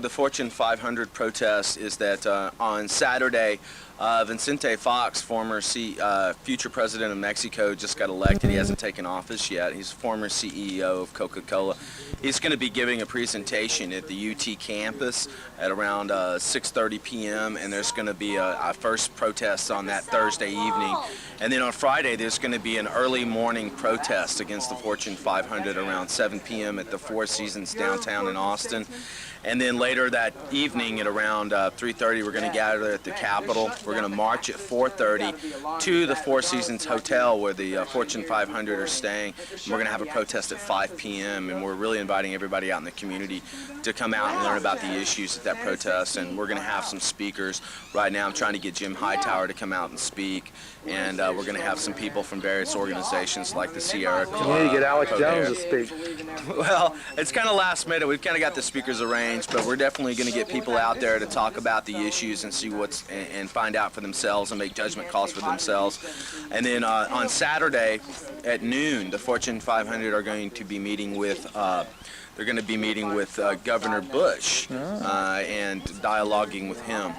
the Fortune 500 protest is that on Saturday, Vicente Fox, future president of Mexico, just got elected. He hasn't taken office yet. He's former CEO of Coca-Cola. He's going to be giving a presentation at the UT campus at around 6:30 p.m. and there's going to be a first protest on that Thursday evening. And then on Friday, there's going to be an early morning protest against the Fortune 500 around 7 p.m. at the Four Seasons downtown in Austin. And then later that evening at around 3:30, we're going to gather at the Capitol. We're going to march at 4:30 to the Four Seasons Hotel where the Fortune 500 are staying. And we're going to have a protest at 5 p.m. and we're really inviting everybody out in the community to come out and learn about the issues at that protest. And we're going to have some speakers. Right now I'm trying to get Jim Hightower to come out and speak. And we're going to have some people from various organizations like the Sierra Club. You need to get Alex Jones to speak. Well, it's kind of last minute. We've kind of got the speakers arranged, but we're definitely going to get people out there to talk about the issues and see and find out for themselves and make judgment calls for themselves. And then on Saturday at noon, the Fortune 500 are going to be meeting with Governor Bush and dialoguing with him,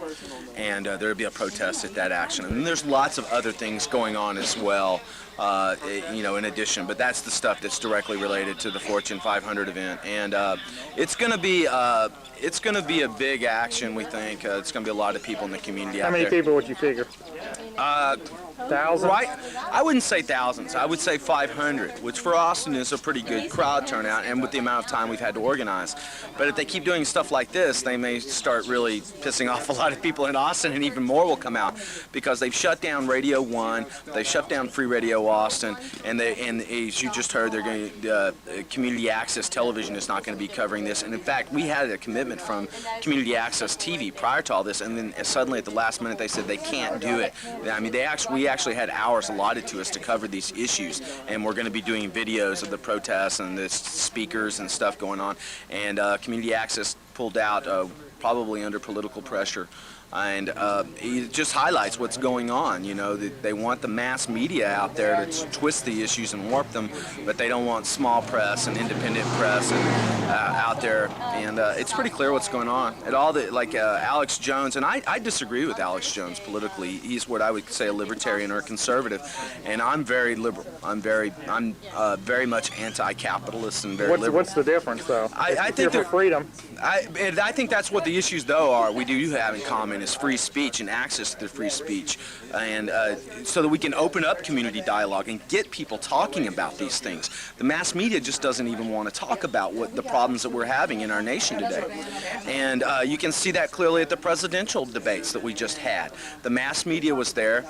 and there'll be a protest at that action. And there's lots of other things going on as well, in addition. But that's the stuff that's directly related to the Fortune 500 event, and it's going to be a big action. We think it's going to be a lot of people in the community out there. How many people would you figure? Thousands? Right? I wouldn't say thousands. I would say 500, which for Austin is a pretty good crowd turnout, and with the amount of time we've had to organize. But if they keep doing stuff like this, they may start really pissing off a lot of people in Austin, and even more will come out because they've shut down Radio 1, they've shut down Free Radio Austin, and as you just heard, they're going community access television is not going to be covering this. And in fact, we had a commitment from Community Access TV prior to all this, and then suddenly at the last minute they said they can't do it. I mean, we actually had hours allotted to us to cover these issues, and we're going to be doing videos of the protests and the speakers and stuff going on. And Community Access pulled out probably under political pressure. And it just highlights what's going on. You know, they want the mass media out there to twist the issues and warp them, but they don't want small press and independent press out there. And it's pretty clear what's going on. And all the Alex Jones, and I disagree with Alex Jones politically. He's what I would say a libertarian or a conservative, and I'm very liberal. I'm very much anti-capitalist and very liberal. What's the difference, though? I think for freedom. I think that's what the issues, though, are. We do have in common is free speech and access to free speech, and so that we can open up community dialogue and get people talking about these things. The mass media just doesn't even want to talk about what the problems that we're having in our nation today. And you can see that clearly at the presidential debates that we just had. The mass media was there.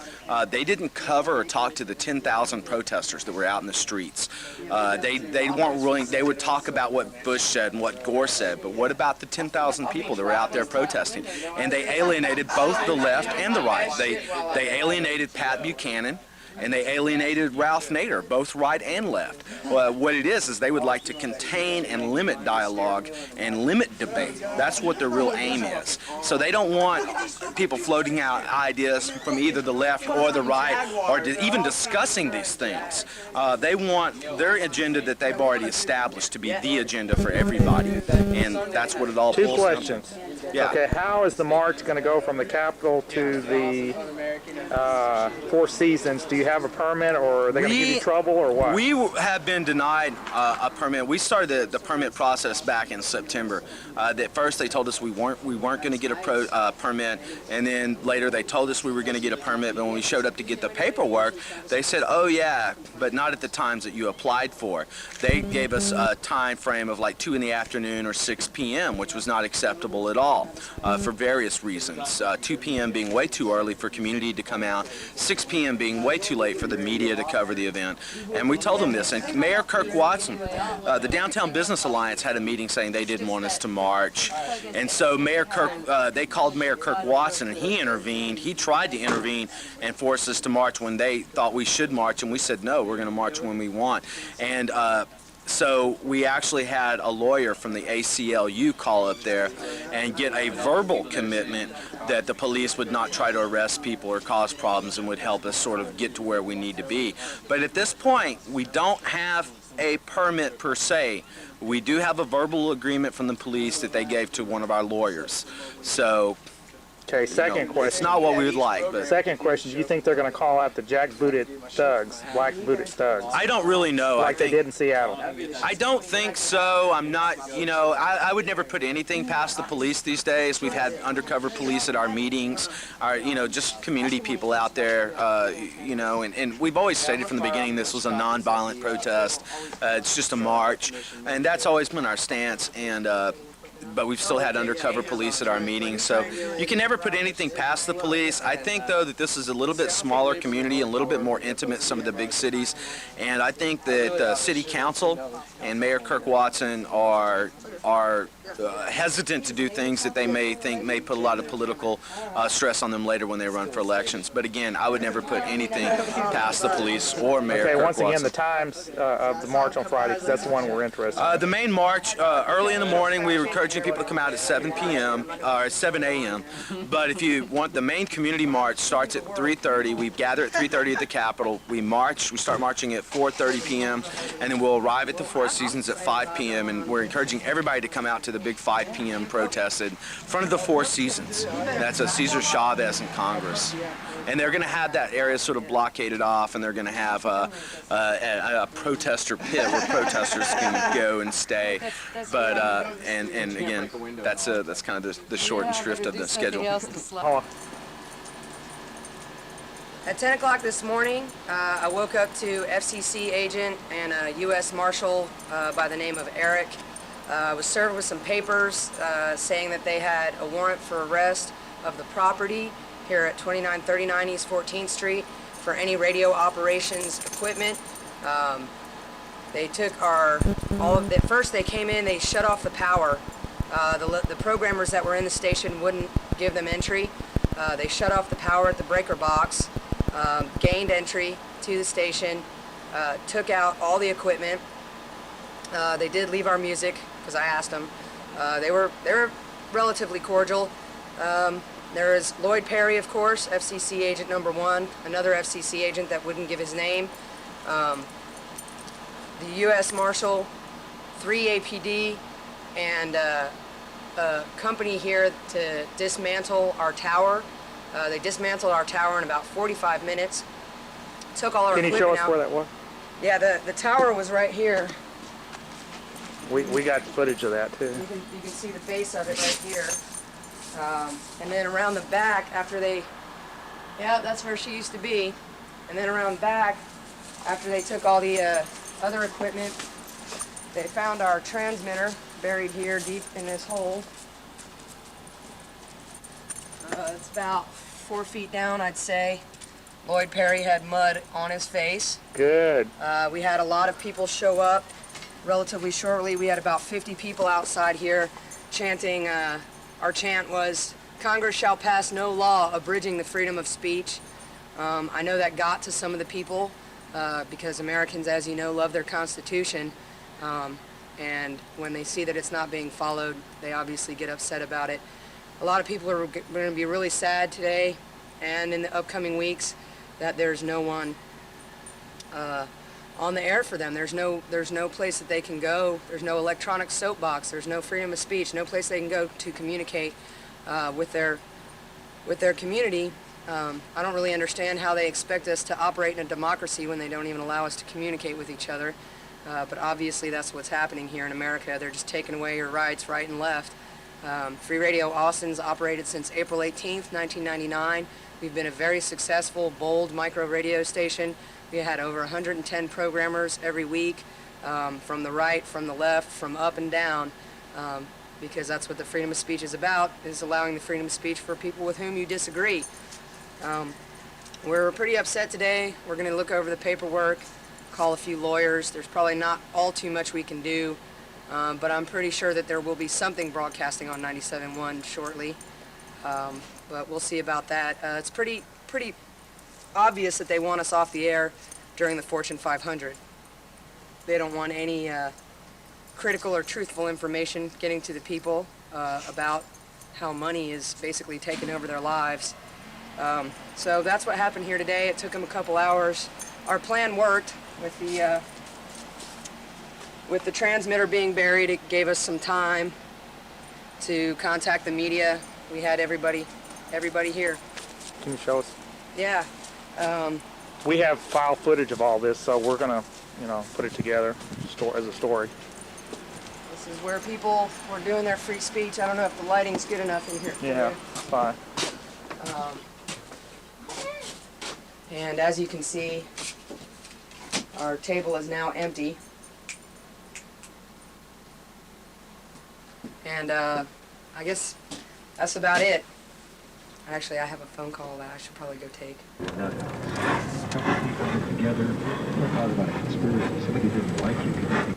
They didn't cover or talk to the 10,000 protesters that were out in the streets. They weren't willing. They would talk about what Bush said and what Gore said, but what about the 10,000 people that were out there protesting? And they alienated both the left and the right. They alienated Pat Buchanan, and they alienated Ralph Nader, both right and left. What it is they would like to contain and limit dialogue and limit debate. That's what their real aim is. So they don't want people floating out ideas from either the left or the right or even discussing these things. They want their agenda that they've already established to be the agenda for everybody, and that's what it all boils down to. 2 questions. Yeah. Okay, how is the march going to go from the Capitol to the Four Seasons? Do you have a permit, or are they going to give you trouble, or what? We have been denied a permit. We started the permit process back in September. At first, they told us we weren't going to get a permit, and then later they told us we were going to get a permit. But when we showed up to get the paperwork, they said, "Oh yeah, but not at the times that you applied for." They gave us a time frame of like 2 in the afternoon or 6 p.m., which was not acceptable at all. For various reasons. 2 p.m. being way too early for community to come out, 6 p.m. being way too late for the media to cover the event. And we told them this. And Mayor Kirk Watson, the Downtown Business Alliance had a meeting saying they didn't want us to march. And so they called Mayor Kirk Watson, and he intervened. He tried to intervene and force us to march when they thought we should march, and we said, no, we're going to march when we want. And so we actually had a lawyer from the ACLU call up there and get a verbal commitment that the police would not try to arrest people or cause problems and would help us sort of get to where we need to be. But at this point, we don't have a permit per se. We do have a verbal agreement from the police that they gave to one of our lawyers. So Okay, second question. It's not what we would like, but Second question, do you think they're going to call out the jack-booted thugs, black-booted thugs? I don't really know. Like they did in Seattle. I don't think so. I'm not, I would never put anything past the police these days. We've had undercover police at our meetings, just community people out there, and we've always stated from the beginning this was a non-violent protest. It's just a march, and that's always been our stance. But we've still had undercover police at our meetings, so you can never put anything past the police. I think, though, that this is a little bit smaller community, a little bit more intimate, some of the big cities, and I think that City Council and Mayor Kirk Watson are hesitant to do things that they may think may put a lot of political stress on them later when they run for elections. But again, I would never put anything past the police or Mayor Kirk once Watson. again, the times of the march on Friday, because that's the one we're interested in. The main march, early in the morning, we were encouraging people to come out at 7 p.m. or 7 a.m. But if you want, the main community march starts at 3:30. We gather at 3:30 at the Capitol. We march. We start marching at 4:30 p.m. and then we'll arrive at the Four Seasons at 5 p.m. and we're encouraging everybody to come out to the big 5 p.m. protest in front of the Four Seasons. That's a Cesar Chavez in Congress. And they're going to have that area sort of blockaded off, and they're going to have a protester pit where protesters can go and stay. But and again, that's kind of the short and shrift of the schedule. At 10 o'clock this morning, I woke up to FCC agent and a U.S. Marshal by the name of Eric. I was served with some papers saying that they had a warrant for arrest of the property here at 2939 East 14th Street for any radio operations equipment. They took first they came in, they shut off the power. The programmers that were in the station wouldn't give them entry. They shut off the power at the breaker box, gained entry to the station, took out all the equipment. They did leave our music because I asked them. They were relatively cordial. There is Lloyd Perry, of course, FCC agent number 1, another FCC agent that wouldn't give his name. The U.S. Marshal, 3 APD, and a company here to dismantle our tower. They dismantled our tower in about 45 minutes. Took all our equipment out. Can you show us where that was? Yeah, the tower was right here. We got footage of that too. You can see the base of it right here. And then around the back, that's where she used to be. And then around back, after they took all the other equipment, they found our transmitter buried here deep in this hole. It's about 4 feet down, I'd say. Lloyd Perry had mud on his face. Good. We had a lot of people show up relatively shortly. We had about 50 people outside here chanting. Our chant was, "Congress shall pass no law abridging the freedom of speech." I know that got to some of the people because Americans, as you know, love their Constitution. And when they see that it's not being followed, they obviously get upset about it. A lot of people are going to be really sad today and in the upcoming weeks that there's no one on the air for them. There's no place that they can go. There's no electronic soapbox. There's no freedom of speech. No place they can go to communicate with their community. I don't really understand how they expect us to operate in a democracy when they don't even allow us to communicate with each other. But obviously that's what's happening here in America. They're just taking away your rights right and left. Free Radio Austin's operated since April 18th, 1999. We've been a very successful, bold micro radio station. We had over 110 programmers every week, from the right, from the left, from up and down, because that's what the freedom of speech is about, is allowing the freedom of speech for people with whom you disagree. We're pretty upset today. We're going to look over the paperwork, call a few lawyers. There's probably not all too much we can do, but I'm pretty sure that there will be something broadcasting on 97.1 shortly, but we'll see about that. It's pretty obvious that they want us off the air during the Fortune 500. They don't want any critical or truthful information getting to the people about how money is basically taking over their lives. So that's what happened here today. It took them a couple hours. Our plan worked with the transmitter being buried. It gave us some time to contact the media. We had everybody everybody here. Can you show us? Yeah. We have file footage of all this, so we're gonna, you know, put it together as a story. This is where people were doing their free speech. I don't know if the lighting's good enough in here. Yeah, fine. And as you can see, our table is now empty. And I guess that's about it. Actually, I have a phone call that I should probably go take. Together, talk about a conspiracy. Somebody didn't like you.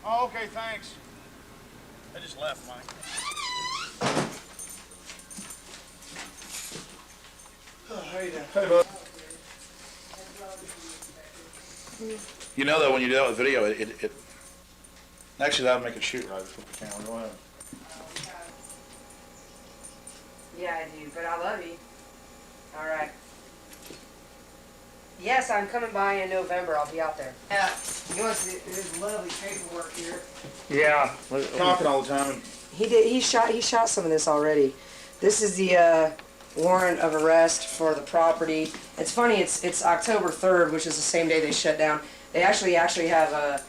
Oh, okay, thanks. I just left, Mike. Oh, how you doing? Hey, bud. You know that when you do that with video, it actually that would make it shoot right with the camera. Go ahead. Yeah, I do, but I love you. All right. Yes, I'm coming by in November. I'll be out there. Yeah, you want to see there's lovely paperwork here. Yeah. Talking all the time. He did. He shot some of this already. This is the warrant of arrest for the property. It's funny. It's October 3rd, which is the same day they shut down. They actually have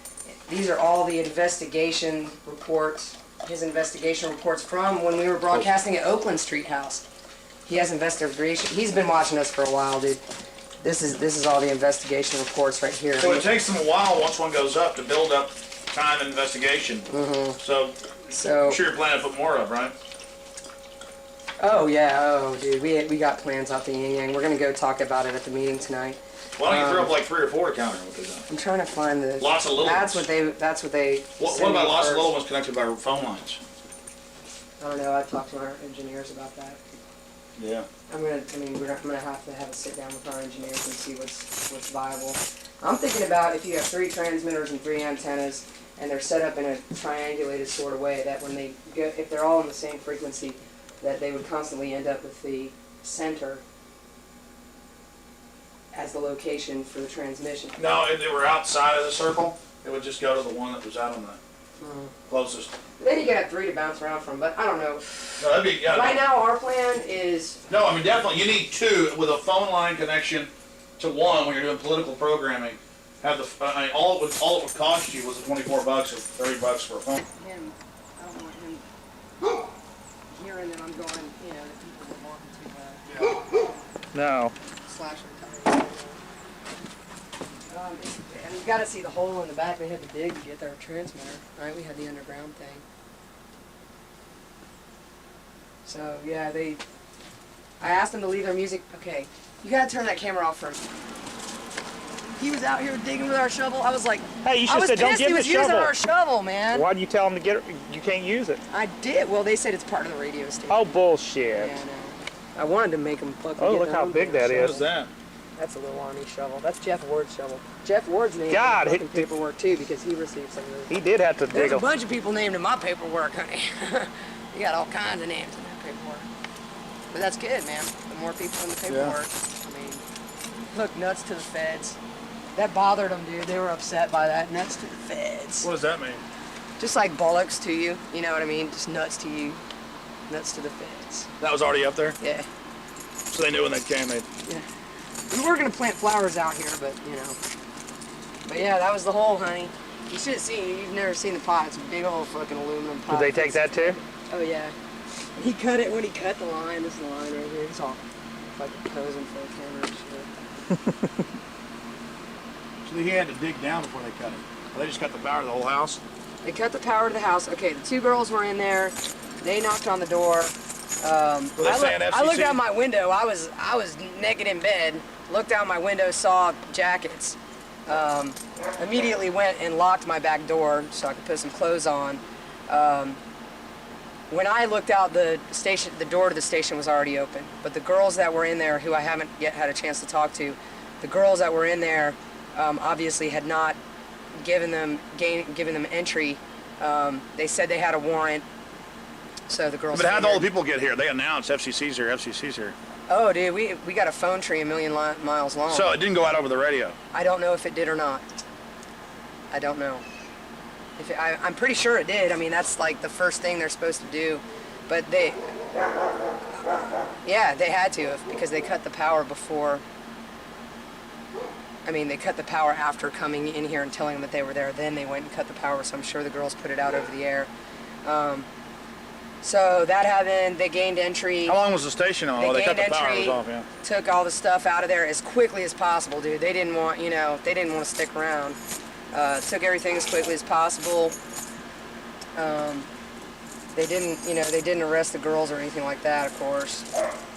these are all the investigation reports. His investigation reports from when we were broadcasting at Oakland Street House. He has investigation. He's been watching us for a while, dude. This is all the investigation reports right here. So it takes them a while once one goes up to build up time and investigation. Mm-hmm. So I'm sure you're planning to put more up, right? Oh yeah, oh dude, we got plans out the yin yang. We're gonna go talk about it at the meeting tonight. Why don't you throw up like 3 or 4 to counter what they've done? I'm trying to find the. Lots of little That's ones. what they. What about lots of little ones connected by phone lines? I don't know. I've talked to our engineers about that. Yeah. we're gonna have to have a sit down with our engineers and see what's viable. I'm thinking about if you have 3 transmitters and 3 antennas, and they're set up in a triangulated sort of way, that when they go, if they're all in the same frequency, that they would constantly end up with the center as the location for the transmission. No, if they were outside of the circle, it would just go to the one that was out on the closest. Then you could have 3 to bounce around from, but I don't know. No, that'd be, yeah, right now, our plan is... No, I mean, definitely, you need 2 with a phone line connection to 1 when you're doing political programming. Have the, I mean, all it would cost you was the $24 or $30 for a phone. Him, I don't want him hearing that I'm going, you know, that people would want to No. slash their tires. And you got to see the hole in the back. They had to dig to get their transmitter, right? We had the underground thing. So yeah, I asked them to leave their music. Okay, you gotta turn that camera off for him. He was out here digging with our shovel. I was like, hey, you should say don't give him the shovel. He was using our shovel, man. Why did you tell him to get it? You can't use it. I did. Well, they said it's part of the radio station. Oh, bullshit. Yeah, I know. I wanted to make them fucking Oh, get look how big that is. What is that? That's a little army shovel. That's Jeff Ward's shovel. Jeff Ward's named God, in paperwork too because he received some of those. He did have to dig There's a them. bunch of people named in my paperwork, honey. You got all kinds of names in that paperwork. But that's good, man. The more people in the paperwork, I mean, look, nuts to the feds. That bothered them, dude. They were upset by that. Nuts to the feds. What does that mean? Just like bollocks to you. You know what I mean? Just nuts to you. Nuts to the feds. That was already up there? Yeah. So they knew when they came, Yeah. We were gonna plant flowers out here, but you know. But yeah, that was the hole, honey. You should have seen it. You've never seen the pot. It's a big old fucking aluminum pot. Did they take that too? Oh yeah. He cut it when he cut the line. This line right here. It's all like posing for a camera and shit. So he had to dig down before they cut it. They just cut the power of the whole house? They cut the power to the house. Okay, the 2 girls were in there. They knocked on the door. I looked out my window. I was naked in bed. Looked out my window, saw jackets. Immediately went and locked my back door so I could put some clothes on. When I looked out, the door to the station was already open. But the girls that were in there, who I haven't yet had a chance to talk to, the girls that were in there obviously had not given them entry. They said they had a warrant. So the girls. But how'd figured- all the people get here? They announced FCC's here, FCC's here. Oh, dude, we got a phone tree a million miles long. So it didn't go out over the radio? I don't know if it did or not. I don't know. I'm pretty sure it did. I mean, that's like the first thing they're supposed to do. But yeah, they had to have, because they cut the power before. I mean, they cut the power after coming in here and telling them that they were there. Then they went and cut the power, so I'm sure the girls put it out over the air. So that happened. They gained entry. How long was the station on? Oh, they cut the power entry, off, yeah. Took all the stuff out of there as quickly as possible, dude. They didn't want, they didn't want to stick around. Took everything as quickly as possible. They didn't arrest the girls or anything like that, of course.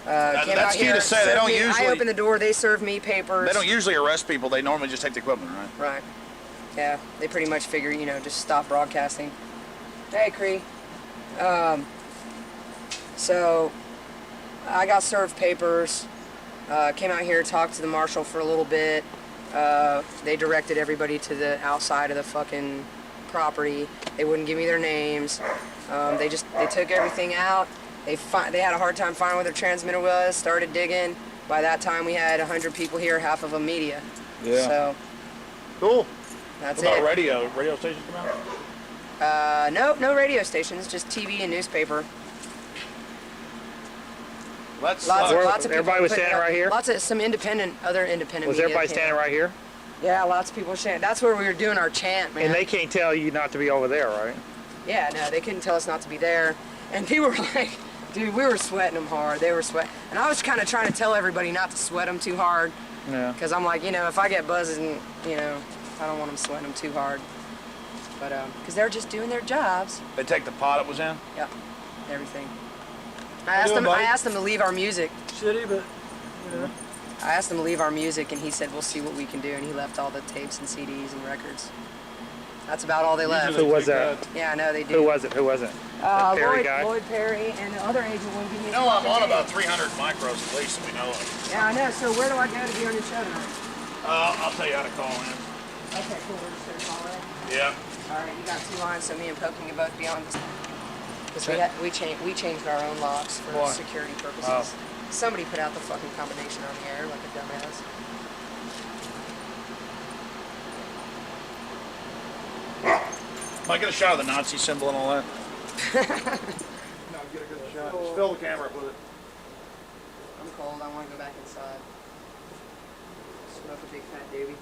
That's key to say. They don't usually. I opened the door. They served me papers. They don't usually arrest people. They normally just take the equipment, right? Right. Yeah. They pretty much figure, just stop broadcasting. Hey, Cree. So I got served papers. Came out here, talked to the marshal for a little bit. They directed everybody to the outside of the fucking property. They wouldn't give me their names. They took everything out. They had a hard time finding where their transmitter was. Started digging. By that time, we had 100 people here, half of them media. Yeah. So cool. That's what about it. radio? Radio stations come out? No radio stations, just TV and newspaper. Lots of people everybody was putting standing right here? Lots of other independent Was media everybody came standing out. right here? Yeah, lots of people standing. That's where we were doing our chant, man. And they can't tell you not to be over there, right? Yeah, no, they couldn't tell us not to be there. And people were like, dude, we were sweating them hard. They were sweating. And I was kind of trying to tell everybody not to sweat them too hard. Yeah. Because I'm like, if I get buzzing, I don't want them sweating them too hard. But, because they're just doing their jobs. They take the pot it was in? Yeah, everything. I asked them to leave our music. Shitty, but, I asked him to leave our music, and he said, we'll see what we can do. And he left all the tapes and CDs and records. That's about all they left. Who was that? Yeah, I know they do. Who was it? That Perry guy? Lloyd Perry, and the other agent wouldn't give me I'm on about 300 micros at least, that we know of. Yeah, I know. So where do I go to be on your show tonight? I'll tell you how to call in. Okay, cool. We're just going to call in? Yeah. All right, you got 2 lines, so me and Poe can both be on this. Because we changed our own locks for security purposes. Oh. Somebody put out the fucking combination on the air like a dumbass. Might get a shot of the Nazi symbol and all that. no, get a good shot. Cool. Just fill the camera up with it. I'm cold. I want to go back inside. Smoke a big fat doobie.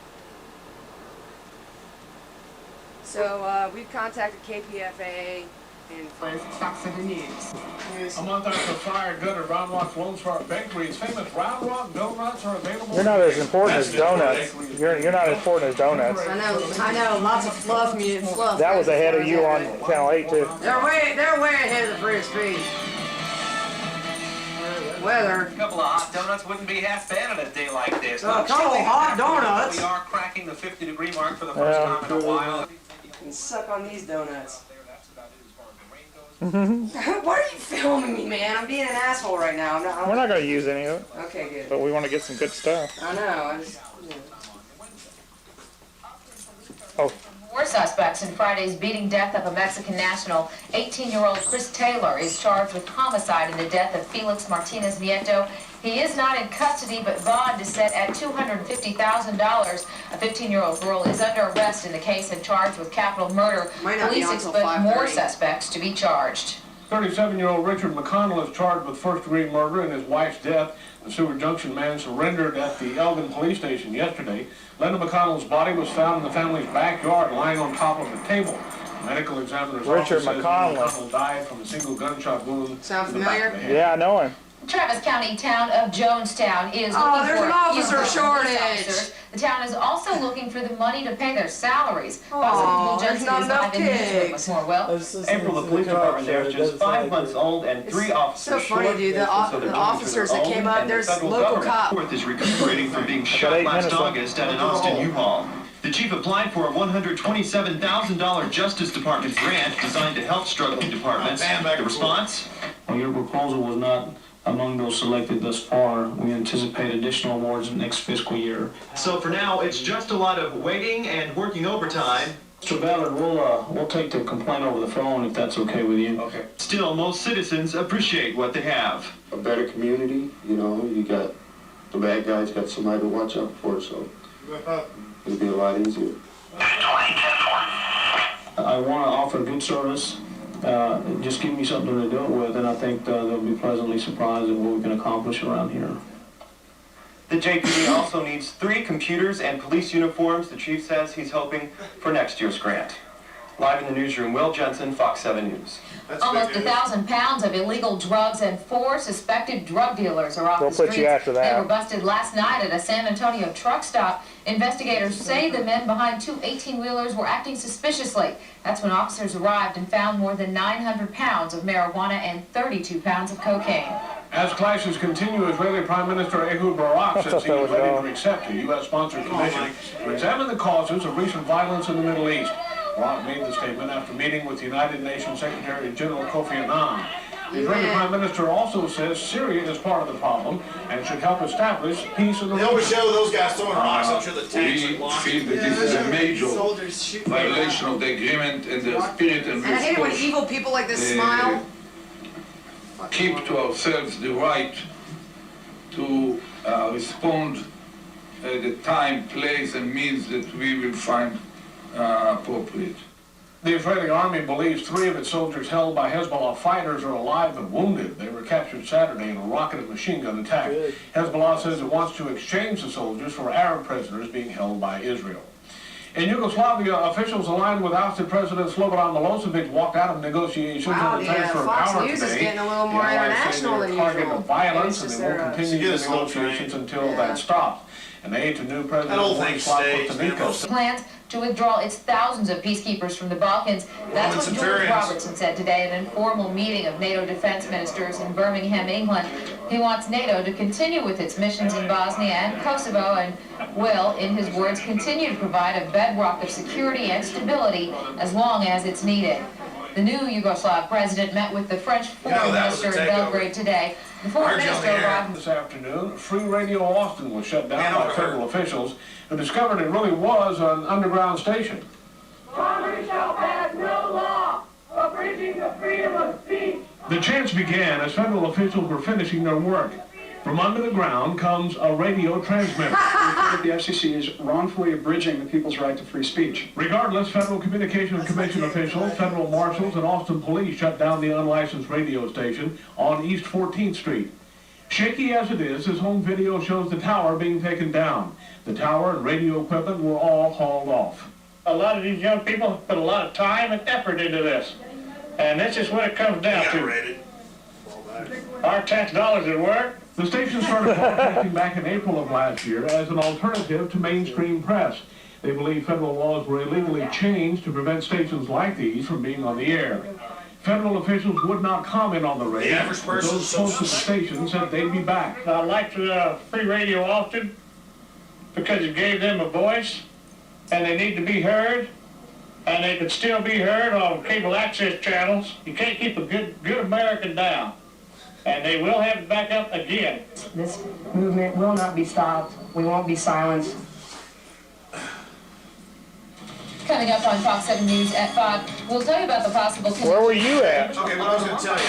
So we've contacted KPFA and Fox of the News. A month after fire gutted Round Rock's Lone Star Bakery, its famous Round Rock donuts are available. You're not as important as donuts. You're not as important as donuts. I know. Lots of fluff. That was ahead of you on Channel 8 too. They're way ahead of the free speed. Weather. A couple of hot donuts wouldn't be half bad on a day like this. A couple of hot donuts. We are cracking the 50-degree mark for the first time in a while. You can suck on these donuts. Why are you filming me, man? I'm being an asshole right now. We're not going to use any of it. Okay, good. But we want to get some good stuff. I know. Oh. More suspects in Friday's beating death of a Mexican national. 18-year-old Chris Taylor is charged with homicide in the death of Felix Martinez Nieto. He is not in custody, but bond is set at $250,000. A 15-year-old girl is under arrest in the case and charged with capital murder. Police expect more suspects to be charged. 37-year-old Richard McConnell is charged with first-degree murder in his wife's death. The Seward Junction man surrendered at the Elgin police station yesterday. Linda McConnell's body was found in the family's backyard, lying on top of a table. The medical examiner's office says McConnell died from a single gunshot wound. Sound in the back of the head. Yeah, I know him. Travis County town of Jonestown is looking there's for an officer police shortage. officers. The town is also looking for the money to pay their salaries. There's not enough pigs. April, the police department there is just 5 months old and 3 officers so funny, dude. The officers that came up, there's local cop. Fourth is recuperating from being shot last August at an Austin U-Haul. The chief applied for a $127,000 Justice Department grant designed to help struggling departments. The response? Well, your proposal was not among those selected thus far. We anticipate additional awards next fiscal year. So for now, it's just a lot of waiting and working overtime Mr. Ballard, we'll take the complaint over the phone if that's okay with you. Okay. Still, most citizens appreciate what they have. A better community, you know, you got the bad guys got somebody to watch out for, so it'll be a lot easier. I want to offer good service. Just give me something to do it with, and I think they'll be pleasantly surprised at what we can accomplish around here. The JPD also needs 3 computers and police uniforms. The chief says he's hoping for next year's grant. Live in the newsroom, Will Jensen, Fox 7 News. Almost 1,000 pounds of illegal drugs and 4 suspected drug dealers are off the streets. They were busted last night at a San Antonio truck stop. Investigators say the men behind 2 18-wheelers were acting suspiciously. That's when officers arrived and found more than 900 pounds of marijuana and 32 pounds of cocaine. As clashes continue, Israeli Prime Minister Ehud Barak says he is ready to accept a U.S.-sponsored commission to examine the causes of recent violence in the Middle East. Barak made the statement after meeting with United Nations Secretary General Kofi Annan. The Israeli Prime Minister also says Syria is part of the problem and should help establish peace in the region. They always show those guys throwing rocks. I'm sure the tanks are lost. We feel that this is a major violation of the agreement and the spirit and And I hate it when evil people like this smile. keep to ourselves the right to respond at the time, place, and means that we will find appropriate. The Israeli army believes 3 of its soldiers held by Hezbollah fighters are alive but wounded. They were captured Saturday in a rocket and machine gun attack. Hezbollah says it wants to exchange the soldiers for Arab prisoners being held by Israel. In Yugoslavia, officials aligned with ousted President Slobodan Milosevic walked out of negotiations on the transfer of Fox power News today. is getting a little more international than target usual. of violence, and they will continue the negotiations until that stops. An aide to new President Vladimir Putin Plans to withdraw its thousands of peacekeepers from the Balkans. That's what George Robertson said today at an informal meeting of NATO defense ministers in Birmingham, England. He wants NATO to continue with its missions in Bosnia and Kosovo and will, in his words, continue to provide a bedrock of security and stability as long as it's needed. The new Yugoslav president met with the French foreign minister in Belgrade today. The foreign minister arrived this afternoon. Free Radio Austin was shut down by federal officials who discovered it really was an underground station. Congress shall pass no law abridging the freedom of speech. The chants began as federal officials were finishing their work. From under the ground comes a radio transmitter. The FCC is wrongfully abridging the people's right to free speech. Regardless, Federal Communications Commission officials, federal marshals, and Austin police shut down the unlicensed radio station on East 14th Street. Shaky as it is, his home video shows the tower being taken down. The tower and radio equipment were all hauled off. A lot of these young people put a lot of time and effort into this. And this is what it comes down to. Our tax dollars at work. The station started broadcasting back in April of last year as an alternative to mainstream press. They believe federal laws were illegally changed to prevent stations like these from being on the air. Federal officials would not comment on the raid. The average person Those close to the station said they'd be back. I liked Free Radio Austin because it gave them a voice, and they need to be heard, and they could still be heard on cable access channels. You can't keep a good American down. And they will have it back up again. This movement will not be stopped. We won't be silenced. Coming up on Fox 7 News at 5, we'll tell you about the possible... Where were you at? Okay, what I was going to tell you.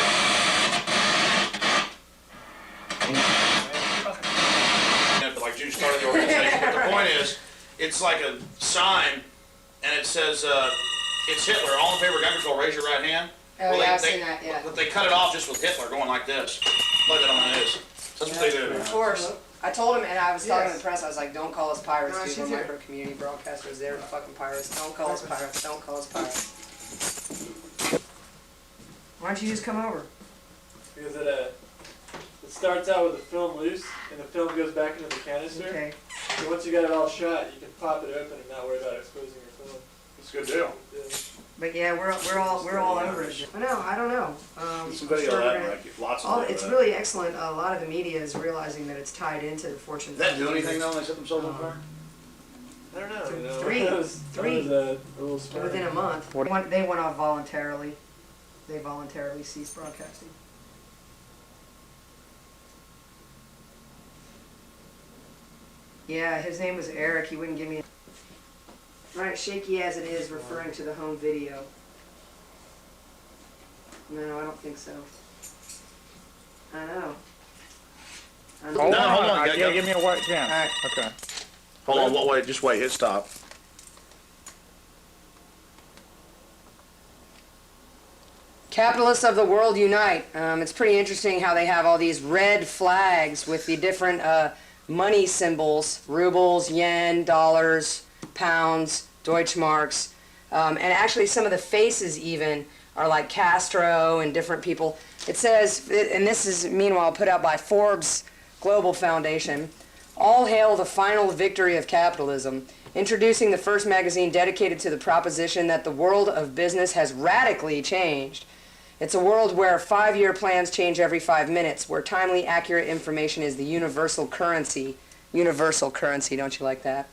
Like you started the organization, but the point is, it's like a sign, and it says, it's Hitler. All in favor of gun control, raise your right hand. Oh, yeah, I've seen that, yeah. But they cut it off just with Hitler going like this. Play that on the news. That's what they do. Of course. I told him, and I was talking to the press, I was like, don't call us pirates, dude. We're micro community broadcasters. They're fucking pirates. Don't call us pirates. Don't call us pirates. Why don't you just come over? Because it starts out with the film loose, and the film goes back into the canister. Okay. So once you got it all shot, you can pop it open and not worry about exposing your film. It's a good deal. Yeah. But yeah, we're all over it. I don't know. Some video of that, like lots of It's really excellent. A lot of the media is realizing that it's tied into the Fortune. Did that do anything though when they set themselves on fire? I don't know. You know, Three a little smart. within a month. They went off voluntarily. They voluntarily ceased broadcasting. Yeah, his name was Eric. He wouldn't give me. Right, shaky as it is, referring to the home video. No, I don't think so. I know. Hold on. Give me a white chance. All right. Okay. Hold on, wait, just wait, hit stop. Capitalists of the world unite. It's pretty interesting how they have all these red flags with the different money symbols, rubles, yen, dollars, pounds, Deutschmarks, and actually some of the faces even are like Castro and different people. It says, and this is meanwhile put out by Forbes Global Foundation, "All hail the final victory of capitalism," introducing the first magazine dedicated to the proposition that the world of business has radically changed. It's a world where 5-year plans change every 5 minutes, where timely, accurate information is the universal currency. Universal currency, don't you like that?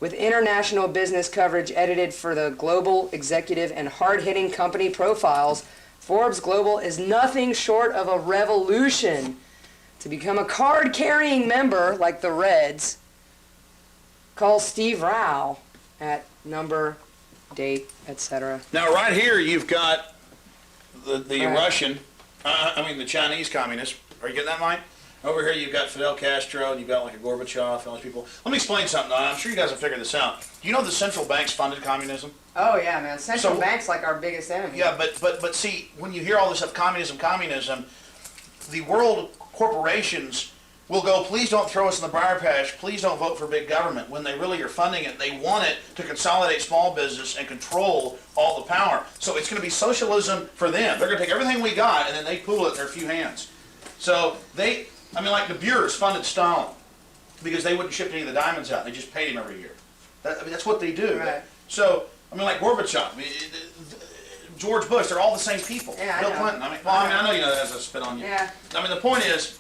With international business coverage edited for the global executive and hard-hitting company profiles, Forbes Global is nothing short of a revolution. To become a card-carrying member, like the Reds, call Steve Rao at number, date, etc. Now, right here, you've got the Right. Russian, the Chinese communist. Are you getting that, Mike? Over here, you've got Fidel Castro, and you've got like a Gorbachev and all these people. Let me explain something, though. I'm sure you guys have figured this out. Do you know the central banks funded communism? Oh yeah, man. Central So- bank's like our biggest enemy. Yeah, but see, when you hear all this stuff, communism, the world corporations will go, please don't throw us in the briar patch, please don't vote for big government. When they really are funding it, they want it to consolidate small business and control all the power. So it's going to be socialism for them. They're going to take everything we got and then they pool it in their few hands. So like the Bureaus funded Stalin because they wouldn't ship any of the diamonds out. They just paid him every year. That's what they do. Right. So, like Gorbachev, George Bush, they're all the same people. Yeah, Bill I know. Clinton. I know you know that has a spin on you. Yeah. The point is,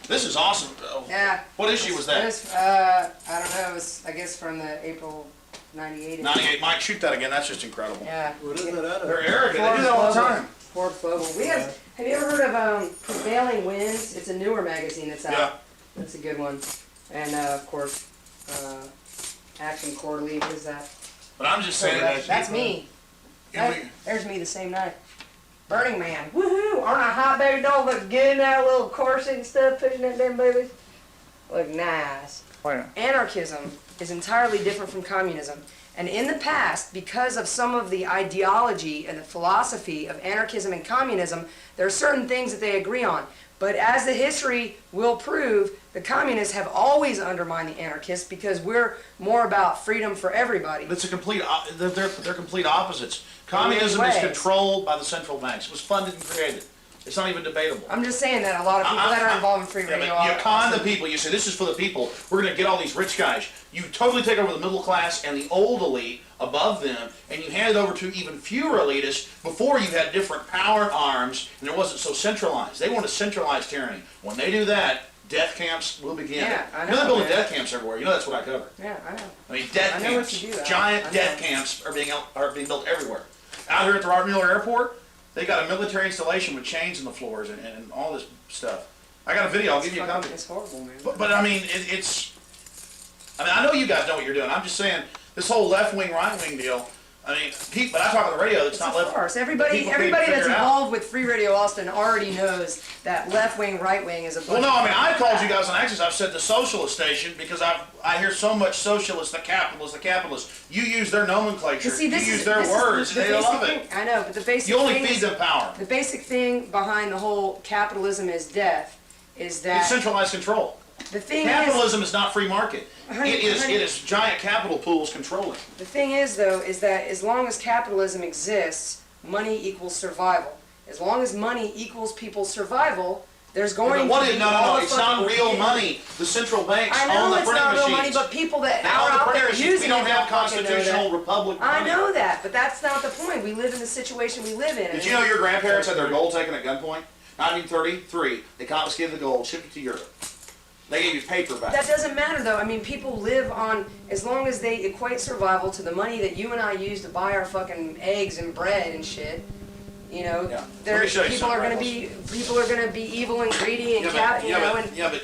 this is awesome. Yeah. What issue was that? It was, I don't know. It was, I guess, from the April '98. 98. Mike, shoot that again. That's just incredible. Yeah. What is that out of? They're arrogant. They do that all the time. Forbes Global. Have you ever heard of Prevailing Winds? It's a newer magazine that's out. Yeah. That's a good one. And of course, Action Quarterly. What is that? But I'm just saying that. That's me. Yeah, There's me the same night. Burning Man. Woohoo! Aren't I hot, baby? Don't look good now, little corset and stuff, pushing that damn baby. Look nice. Oh, yeah. Anarchism is entirely different from communism. And in the past, because of some of the ideology and the philosophy of anarchism and communism, there are certain things that they agree on. But as the history will prove, the communists have always undermined the anarchists because we're more about freedom for everybody. It's a complete. They're complete opposites. Communism is controlled by the central banks. It was funded and created. It's not even debatable. I'm just saying that a lot of people that are involved in free radio You con the people. You say, this is for the people. We're going to get all these rich guys. You totally take over the middle class and the old elite above them, and you hand it over to even fewer elitists. Before, you had different power arms, and it wasn't so centralized. They want a centralized tyranny. When they do that, death camps will begin. Yeah, I know. They're building death camps everywhere. That's what I cover. Yeah, I know. Death I know camps, what you do. giant death camps are being built everywhere. Out here at the Robert Mueller Airport, they got a military installation with chains in the floors and all this stuff. I got a video. I'll give you a copy. It's horrible, man. But it's. I know you guys know what you're doing. I'm just saying this whole left wing, right wing deal. But I talk on the radio. That's not left. Of course, everybody that's involved with Free Radio Austin already knows that left wing, right wing is a. Well, no, I called you guys on access. I've said the socialist station because I hear so much socialist, the capitalist. You use their nomenclature. See, you use their words. The They love thing. it. I know, but the basic. You only thing feed is, them power. The basic thing behind the whole capitalism is death is that It's centralized control. the thing Capitalism is not free market. Honey, It is giant capital pools controlling. The thing is, though, is that as long as capitalism exists, money equals survival. As long as money equals people's survival, there's going to be No, it's not real money. The central banks I know own the it's printing not real machines. money, but people that They are own the out there printing machines. using We don't it have don't fucking know constitutional that. republic I money. know that, but that's not the point. We live in the situation we live in. Did you know your grandparents had their gold taken at gunpoint? 1933, they confiscated the gold, shipped it to Europe. They gave you paper back. That doesn't matter, though. People live on, as long as they equate survival to the money that you and I use to buy our fucking eggs and bread and shit, You know, Yeah. there Let me show you people are something, going to be evil and greedy and but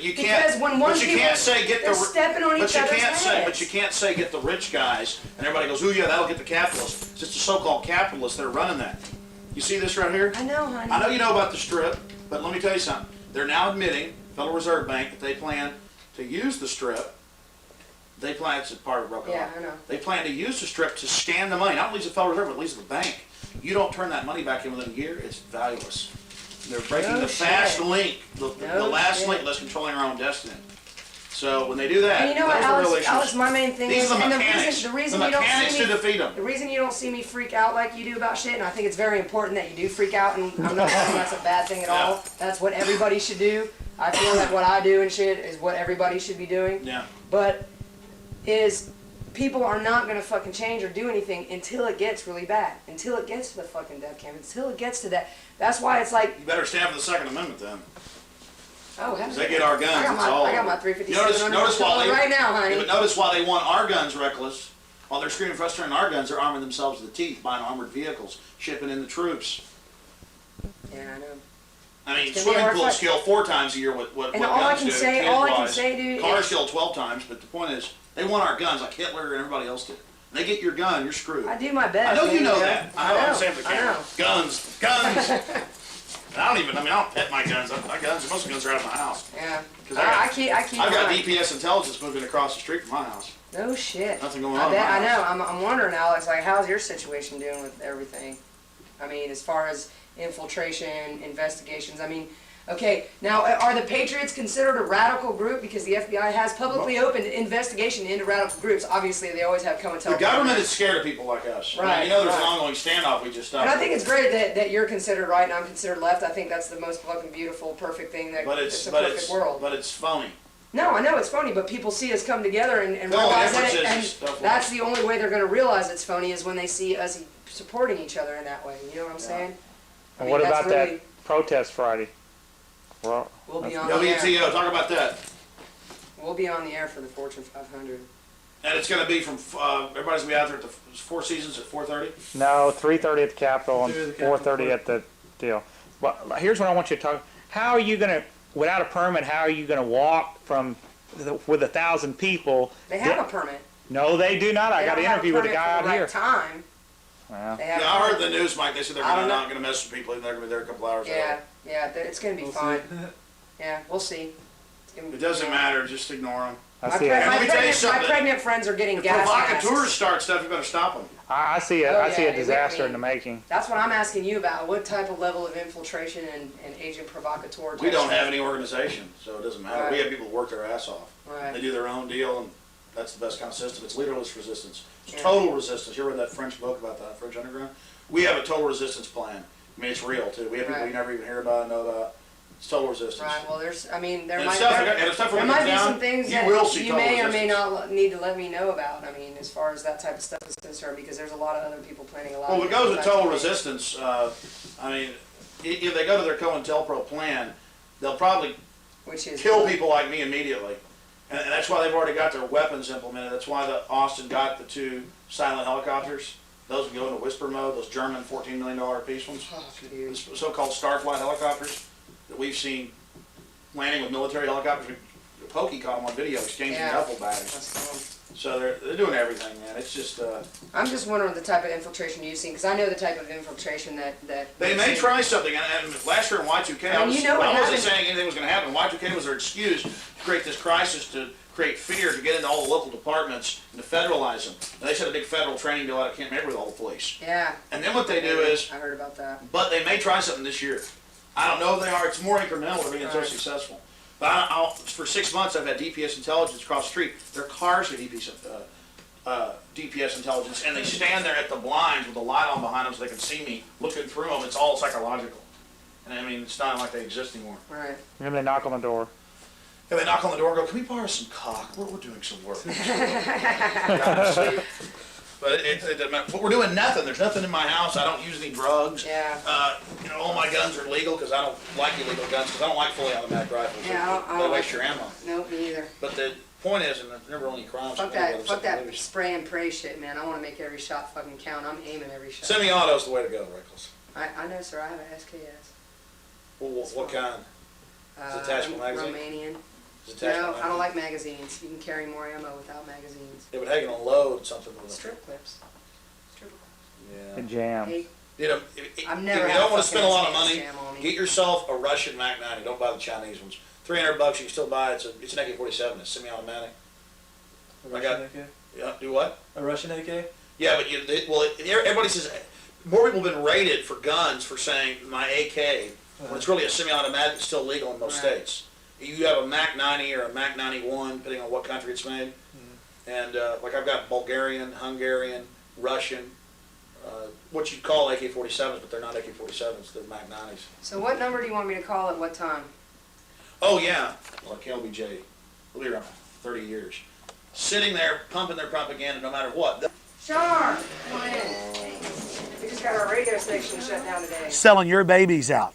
you can't. because when one but you can't say get they're the. stepping on each other's heads. But you can't say get the rich guys, and everybody goes, "Ooh, yeah, that'll get the capitalists." It's just the so-called capitalists that are running that. You see this right here? I know, honey. I know you know about the strip, but let me tell you something. They're now admitting, Federal Reserve Bank, that they plan to use the strip. They plan, it's a part of broke off. Yeah, I know. They plan to use the strip to scan the money. Not only the Federal Reserve, but at least the bank. You don't turn that money back in within a year, it's valueless. They're breaking the fast link, the last link, that's controlling our own destiny. So when they do that, and you know what, Alex, my main thing these is, are the and mechanics. the reason The you don't mechanics see me, to defeat them. the reason you don't see me freak out like you do about shit, and I think it's very important that you do freak out, and I'm not saying that's a bad thing at all. That's what everybody should do. I feel that what I do and shit is what everybody should be doing. Yeah. But people are not going to fucking change or do anything until it gets really bad. Until it gets to the fucking death camp. Until it gets to that. That's why it's like... You better stand for the Second Amendment then. Oh, because they get our guns, I got my 357 notice why right now, honey. But notice why they want our guns reckless. While they're screaming frustrating our guns, they're arming themselves to the teeth, buying armored vehicles, shipping in the troops. Yeah, I know. I mean, swimming pools kill 4 times a year what guns do. All I can say, dude, cars kill 12 times, but the point is, they want our guns like Hitler and everybody else did. And they get your gun, you're screwed. I do my best. I know you know that. I know. I'm saying for the camera. Guns. I don't pet my guns. My guns, most of the guns are out of my house. Yeah. I keep I've got DPS intelligence moving across the street from my house. No shit. Nothing going on. I know. I'm wondering, Alex, like, how's your situation doing with everything? I mean, as far as infiltration, investigations, I mean, okay, now, are the Patriots considered a radical group? Because the FBI has publicly opened investigation into radical groups. Obviously, they always have COINTELPRO. The government is scared of people like us. Right. I mean, you know there's an ongoing standoff we just stopped. And I think it's great that you're considered right and I'm considered left. I think that's the most fucking beautiful, perfect thing that it's a perfect world. But it's phony. No, I know it's phony, but people see us come together and realize that, and that's the only way they're going to realize it's phony is when they see us supporting each other in that way. You know what I'm saying? And what about that protest Friday? We'll be on the air. WTO, talk about that. We'll be on the air for the Fortune 500. And it's going to be from, everybody's going to be out there at the Four Seasons at 4:30? No, 3:30 at the Capitol and 4:30 at the deal. Well, here's what I want you to talk. How are you going to, without a permit, how are you going to walk from, with 1,000 people? They have a permit. No, they do not. I got an interview with a guy out here. Time. Well, yeah, I heard the news, Mike. They said they're not going to mess with people. They're going to be there a couple hours early. Yeah, it's going to be fine. Yeah, we'll see. It doesn't matter. Just ignore them. My pregnant friends are getting gas masks. If provocateurs start stuff, you better stop them. I see a disaster in the making. That's what I'm asking you about. What type of level of infiltration and agent provocateur? We don't have any organization, so it doesn't matter. Right. We have people who work their ass off. Right. They do their own deal, and that's the best kind of system. It's leaderless resistance. It's total resistance. You read that French book about that, French Underground? We have a total resistance plan. I mean, it's real, too. We have people you never even hear about and know about. It's total resistance. Right, well, there might be some things that you may or may not need to let me know about. I mean, as far as that type of stuff is concerned, because there's a lot of other people planning a lot. Well, if it goes with total resistance, I mean, if they go to their COINTELPRO plan, they'll probably kill people like me immediately. And that's why they've already got their weapons implemented. That's why Austin got the 2 silent helicopters. Those can go into whisper mode, those German $14 million piece ones. Oh, so-called Starflight helicopters that we've seen landing with military helicopters. Pokey caught them on video exchanging duffel bags. So they're doing everything, man. It's just... I'm just wondering the type of infiltration you've seen, because I know the type of infiltration that they may try something, and last year in Y2K, I wasn't saying anything was going to happen. Y2K was their excuse to create this crisis, to create fear, to get into all the local departments, and to federalize them. And they set a big federal training deal out at Camp Mabry with all the police. Yeah. And then what they do is... I heard about that. But they may try something this year. I don't know if they are. It's more incremental. They're being so successful. But for 6 months, I've had DPS intelligence across the street. Their cars get DPS intelligence, and they stand there at the blinds with a light on behind them so they can see me looking through them. It's all psychological. And I mean, it's not like they exist anymore. Right. And then they knock on the door. Yeah, they knock on the door and go, "Can we borrow some cock? We're doing some work." But but we're doing nothing. There's nothing in my house. I don't use any drugs. Yeah. All my guns are legal because I don't like illegal guns because I don't like fully automatic rifles. Yeah, They waste your ammo. Nope, me either. But the point is, and there's never only crimes. Fuck that spray and pray shit, man. I want to make every shot fucking count. I'm aiming every shot. Semi-auto's the way to go, Reckless. I know, sir. I have an SKS. Well, what kind? Is it attachable magazine? Romanian. Is it No, attachable I magazine? don't like magazines. You can carry more ammo without magazines. Yeah, but how you gonna load something with it? Strip clips. Yeah. The jam. You know, I've if never you had don't want to fucking spend a lot of SKS money, jam on me. get yourself a Russian Mac 90. Don't buy the Chinese ones. $300 you can still buy it. It's an AK-47. It's semi-automatic. A Russian AK? Yeah, do what? A Russian AK? Yeah, but everybody says more people have been raided for guns for saying my AK when it's really a semi-automatic. It's still legal in most states. You have a Mac 90 or a Mac 91, depending on what country it's made. And like I've got Bulgarian, Hungarian, Russian, what you'd call AK-47s, but they're not AK-47s. They're Mac 90s. So what number do you want me to call at what time? Oh yeah, like LBJ, believe it or not, 30 years, sitting there pumping their propaganda no matter what. Sean, come on in. We just got our radio station shut down today. Selling your babies out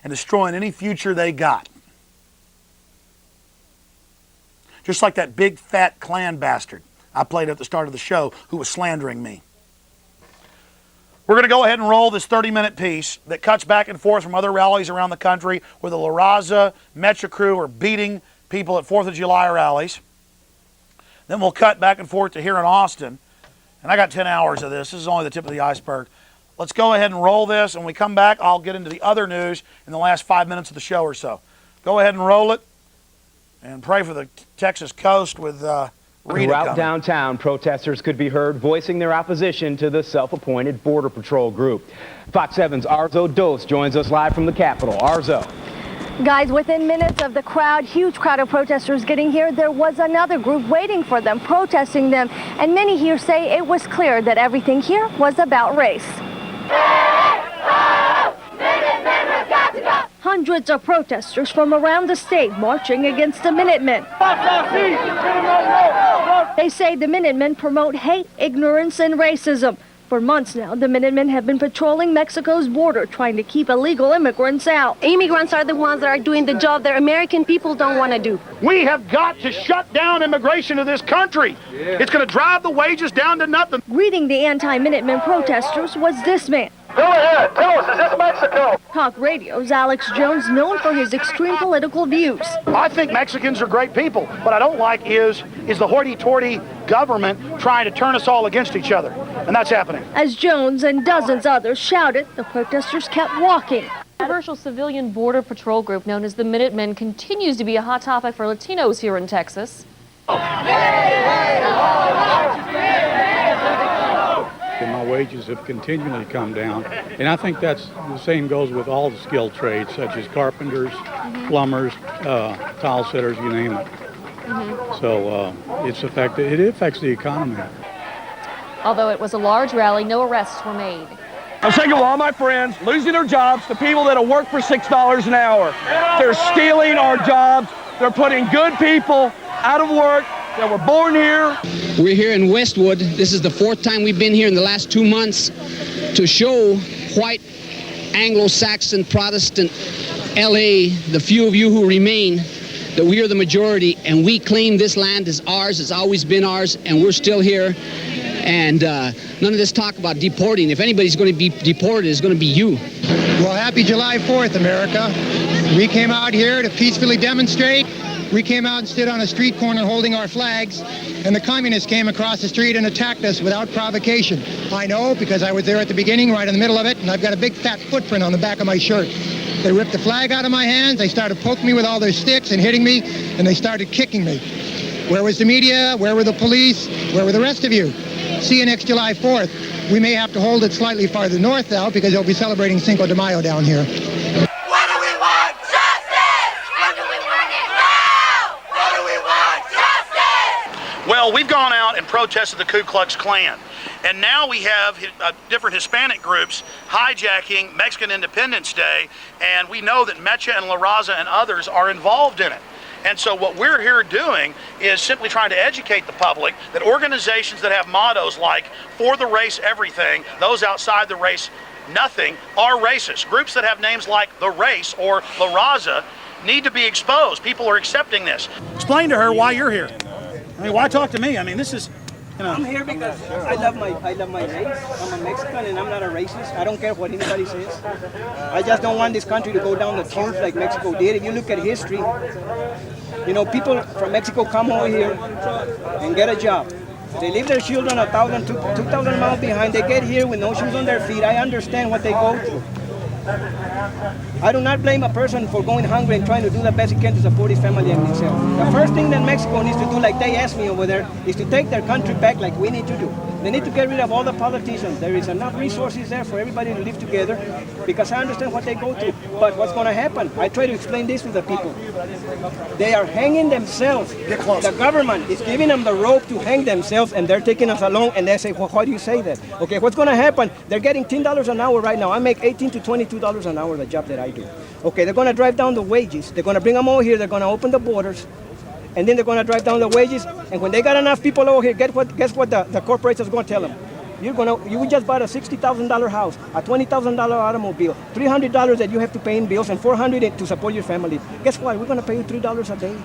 and destroying any future they got. Just like that big fat Klan bastard I played at the start of the show who was slandering me. We're going to go ahead and roll this 30-minute piece that cuts back and forth from other rallies around the country where the La Raza, Metro Crew are beating people at 4th of July rallies. Then we'll cut back and forth to here in Austin. And I got 10 hours of this. This is only the tip of the iceberg. Let's go ahead and roll this. And when we come back, I'll get into the other news in the last 5 minutes of the show or so. Go ahead and roll it. And pray for the Texas coast with Ritter Throughout coming. downtown, protesters could be heard voicing their opposition to the self-appointed Border Patrol group. Fox 7's Arzo Dos joins us live from the Capitol. Arzo. Guys, within minutes of the huge crowd of protesters getting here, there was another group waiting for them, protesting them. And many here say it was clear that everything here was about race. Hundreds of protesters from around the state marching against the Minutemen. They say the Minutemen promote hate, ignorance, and racism. For months now, the Minutemen have been patrolling Mexico's border, trying to keep illegal immigrants out. Immigrants are the ones that are doing the job that American people don't want to do. We have got to shut down immigration to this country. Yeah. It's going to drive the wages down to nothing. Greeting the anti-Minutemen protesters was this man. Go ahead, tell us, is this Mexico? Talk Radio's Alex Jones, known for his extreme political views. I think Mexicans are great people. What I don't like is the hoity-toity government trying to turn us all against each other, and that's happening. As Jones and dozens others shouted, the protesters kept walking. Controversial civilian border patrol group known as the Minutemen continues to be a hot topic for Latinos here in Texas. And my wages have continually come down. And I think that's the same goes with all the skilled trades, such as carpenters, plumbers, tile setters, you name it. So it affects the economy. Although it was a large rally, no arrests were made. I'm sick of all my friends losing their jobs to people that'll work for $6 an hour. They're stealing our jobs. They're putting good people out of work that were born here. We're here in Westwood. This is the 4th time we've been here in the last 2 months to show white Anglo-Saxon Protestant LA, the few of you who remain, that we are the majority and we claim this land is ours. It's always been ours and we're still here. And none of this talk about deporting. If anybody's going to be deported, it's going to be you. Well, happy July 4th, America. We came out here to peacefully demonstrate. We came out and stood on a street corner holding our flags, and the communists came across the street and attacked us without provocation. I know because I was there at the beginning, right in the middle of it, and I've got a big fat footprint on the back of my shirt. They ripped the flag out of my hands, they started poking me with all their sticks and hitting me, and they started kicking me. Where was the media? Where were the police? Where were the rest of you? See you next July 4th. We may have to hold it slightly farther north now because they'll be celebrating Cinco de Mayo down here. Well, we've gone out and protested the Ku Klux Klan, and now we have different Hispanic groups hijacking Mexican Independence Day, and we know that Mecha and La Raza and others are involved in it. And so what we're here doing is simply trying to educate the public that organizations that have mottos like for the race everything, those outside the race nothing, are racist. Groups that have names like The Race or La Raza need to be exposed. People are accepting this. Explain to her why you're here. I mean, why talk to me? I mean, this is I'm here because I love my race. I'm a Mexican and I'm not a racist. I don't care what anybody says. I just don't want this country to go down the tubes like Mexico did. If you look at history, you know, people from Mexico come over here and get a job. They leave their children 1,000, 2,000 miles behind. They get here with no shoes on their feet. I understand what they go through. I do not blame a person for going hungry and trying to do the best he can to support his family and himself. The first thing that Mexico needs to do, like they asked me over there, is to take their country back like we need to do. They need to get rid of all the politicians. There is enough resources there for everybody to live together because I understand what they go through. But what's going to happen? I try to explain this to the people. They are hanging themselves. The government is giving them the rope to hang themselves and they're taking us along and they say, well, why do you say that? Okay, what's going to happen? They're getting $10 an hour right now. I make $18 to $22 an hour the job that I do. Okay, they're going to drive down the wages. They're going to bring them over here. They're going to open the borders. And then they're going to drive down the wages. And when they got enough people over here, guess what the corporations are going to tell them? You just bought a $60,000 house, a $20,000 automobile, $300 that you have to pay in bills, and $400 to support your family. Guess what? We're going to pay you $3 a day.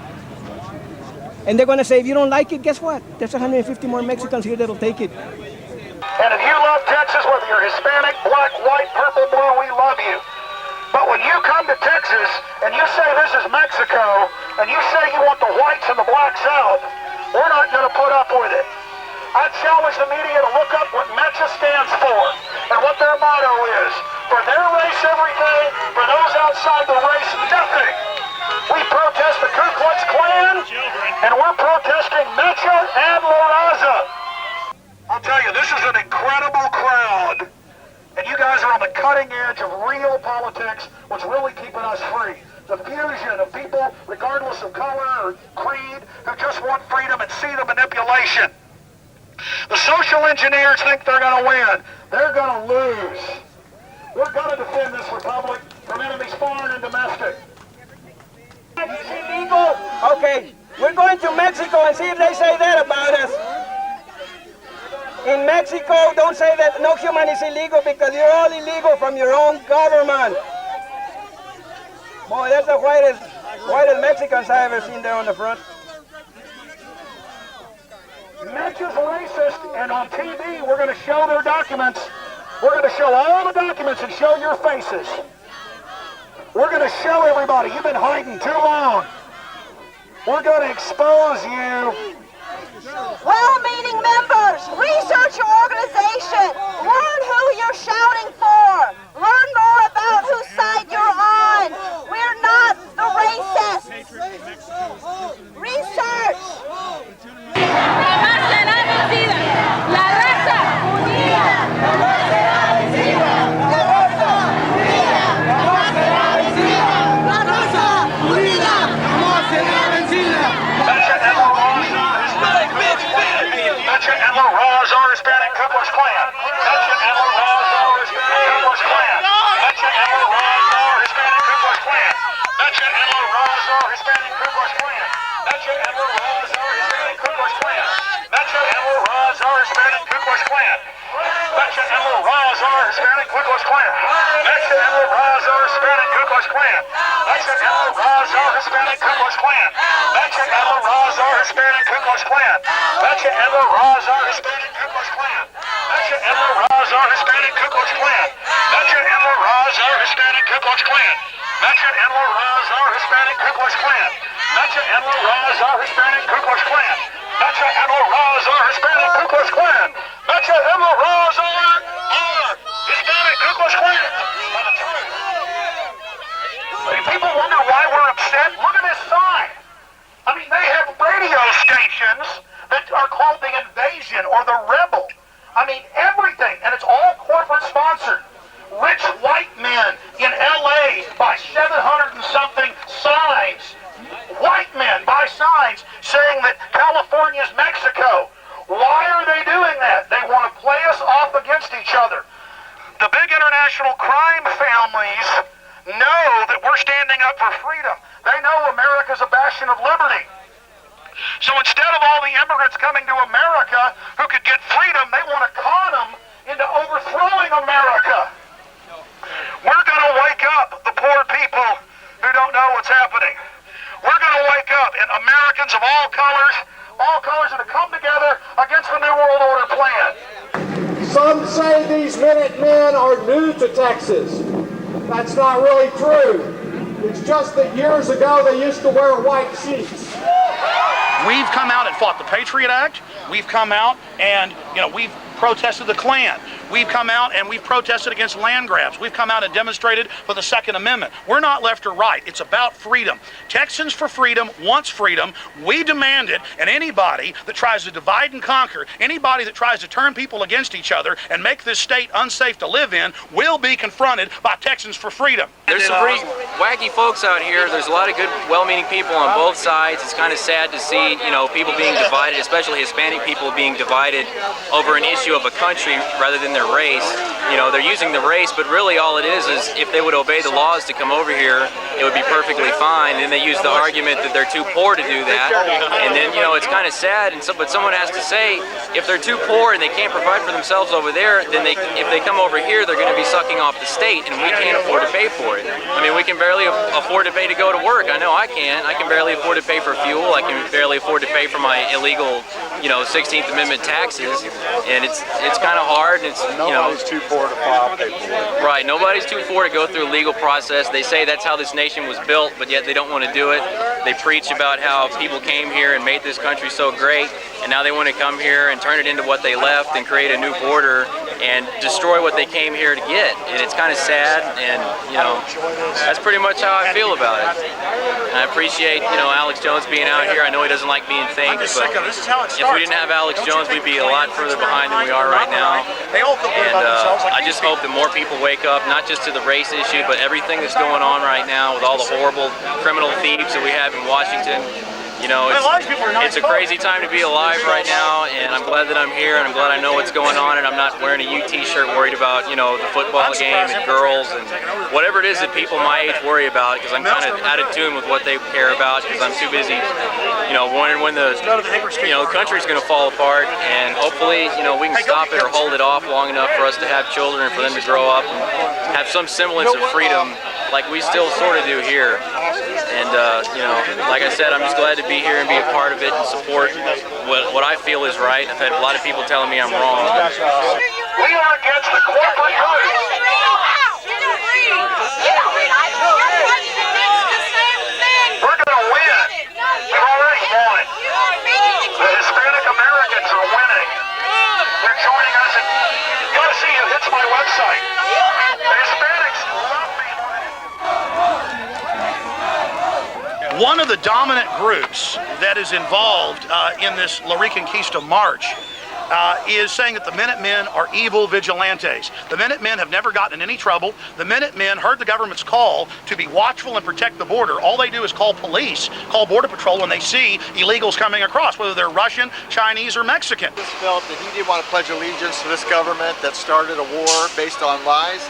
And they're going to say, if you don't like it, guess what? There's 150 more Mexicans here that'll take it. And if you love Texas, whether you're Hispanic, black, white, purple, blue, we love you. But when you come to Texas and you say this is Mexico, and you say you want the whites and the blacks out, we're not going to put up with it. I challenge the media to look up what MECHA stands for and what their motto is. For their race, everything. For those outside the race, nothing. We protest the Ku Klux Klan, and we're protesting MECHA and La Raza. I'll tell you, this is an incredible crowd. And you guys are on the cutting edge of real politics, what's really keeping us free. The fusion of people, regardless of color or creed, who just want freedom and see the manipulation. The social engineers think they're going to win. They're going to lose. We're going to defend this republic from enemies foreign and domestic. Illegal? Okay, we're going to Mexico and see if they say that about us. In Mexico, don't say that no human is illegal because you're all illegal from your own government. Boy, that's the whitest Mexicans I've ever seen there on the front. MECHA's racist, and on TV, we're going to show their documents. We're going to show all the documents and show your faces. We're going to show everybody, you've been hiding too long. We're going to expose you. Well-meaning members, research your organization. Learn who you're shouting for. Learn more about whose side you're on. We're not the racists. Research. Jamás será vencida. La raza unida. Jamás será vencida. La raza unida. Jamás será vencida. La raza unida. Jamás será vencida. MECHA and La Raza, Hispanic Ku Klux Klan. MECHA and La Raza, Hispanic Ku Klux Klan. MECHA and La Raza, Hispanic Ku Klux Klan. MECHA and La Raza, Hispanic Ku Klux Klan. MECHA and La Raza, Hispanic Ku Klux Klan. MECHA and La Raza, Hispanic Ku Klux Klan. MECHA and La Raza, Hispanic Ku Klux Klan. MECHA and La Raza, Hispanic Ku Klux Klan. MECHA and La Raza, Hispanic Ku Klux Klan. MECHA and La Raza, Hispanic Ku Klux Klan. MECHA and La Raza, Hispanic Ku Klux Klan. MECHA and La Raza, Hispanic Ku Klux Klan. MECHA and La Raza, Hispanic Ku Klux Klan. MECHA and La Raza, Hispanic Ku Klux Klan. MECHA and La Raza, Hispanic Ku Klux Klan. MECHA and La Raza, Hispanic Ku Klux Klan. MECHA and La Raza are Hispanic Ku Klux Klan. People wonder why we're upset. Look at this sign. I mean, they have radio stations that are called the Invasion or the Rebel. I mean, everything, and it's all corporate sponsored. Rich white men in LA buy 700 and something signs. White men buy signs saying that California's Mexico. Why are they doing that? They want to play us off against each other. The big international crime families know that we're standing up for freedom. They know America's a bastion of liberty. So instead of all the immigrants coming to America who could get freedom, they want to con them into overthrowing America. We're going to wake up the poor people who don't know what's happening. We're going to wake up, and Americans of all colors, all colors are to come together against the New World Order plan. Some say these Minutemen are new to Texas. That's not really true. It's just that years ago they used to wear white sheets. We've come out and fought the Patriot Act. We've come out and, we've protested the Klan. We've come out and we've protested against land grabs. We've come out and demonstrated for the Second Amendment. We're not left or right. It's about freedom. Texans for Freedom wants freedom. We demand it, and anybody that tries to divide and conquer, anybody that tries to turn people against each other and make this state unsafe to live in will be confronted by Texans for Freedom. There's some pretty wacky folks out here. There's a lot of good, well-meaning people on both sides. It's kind of sad to see, people being divided, especially Hispanic people being divided over an issue of a country rather than their race. They're using the race, but really all it is if they would obey the laws to come over here, it would be perfectly fine. And they use the argument that they're too poor to do that. And then, it's kind of sad. But someone has to say, if they're too poor and they can't provide for themselves over there, then if they come over here, they're going to be sucking off the state, and we can't afford to pay for it. I mean, we can barely afford to pay to go to work. I know I can. I can barely afford to pay for fuel. I can barely afford to pay for my illegal, 16th Amendment taxes. And it's kind of hard. And it's nobody's too poor to file paperwork. Right. Nobody's too poor to go through a legal process. They say that's how this nation was built, but yet they don't want to do it. They preach about how people came here and made this country so great, and now they want to come here and turn it into what they left and create a new border and destroy what they came here to get. And it's kind of sad, and that's pretty much how I feel about it. And I appreciate Alex Jones being out here. I know he doesn't like being thanked, but if we didn't have Alex Jones, we'd be a lot further behind than we are right now. And I just hope that more people wake up, not just to the race issue, but everything that's going on right now with all the horrible criminal thieves that we have in Washington. It's a crazy time to be alive right now, and I'm glad that I'm here, and I'm glad I know what's going on, and I'm not wearing a UT shirt worried about, the football game and girls and whatever it is that people my age worry about, because I'm kind of out of tune with what they care about, because I'm too busy, wondering when the country's going to fall apart, and hopefully, we can stop it or hold it off long enough for us to have children and for them to grow up and have some semblance of freedom like we still sort of do here. And, like I said, I'm just glad to be here and be a part of it and support what I feel is right. I've had a lot of people telling me I'm wrong. We are against the corporate We're going to win. We've already won. The Hispanic Americans are winning. They're joining us, and you got to see it. It's my website. The Hispanics love me. One of the dominant groups that is involved in this La Reconquista March is saying that the Minutemen are evil vigilantes. The Minutemen have never gotten in any trouble. The Minutemen heard the government's call to be watchful and protect the border. All they do is call police, call Border Patrol when they see illegals coming across, whether they're Russian, Chinese, or Mexican. He felt that he didn't want to pledge allegiance to this government that started a war based on lies,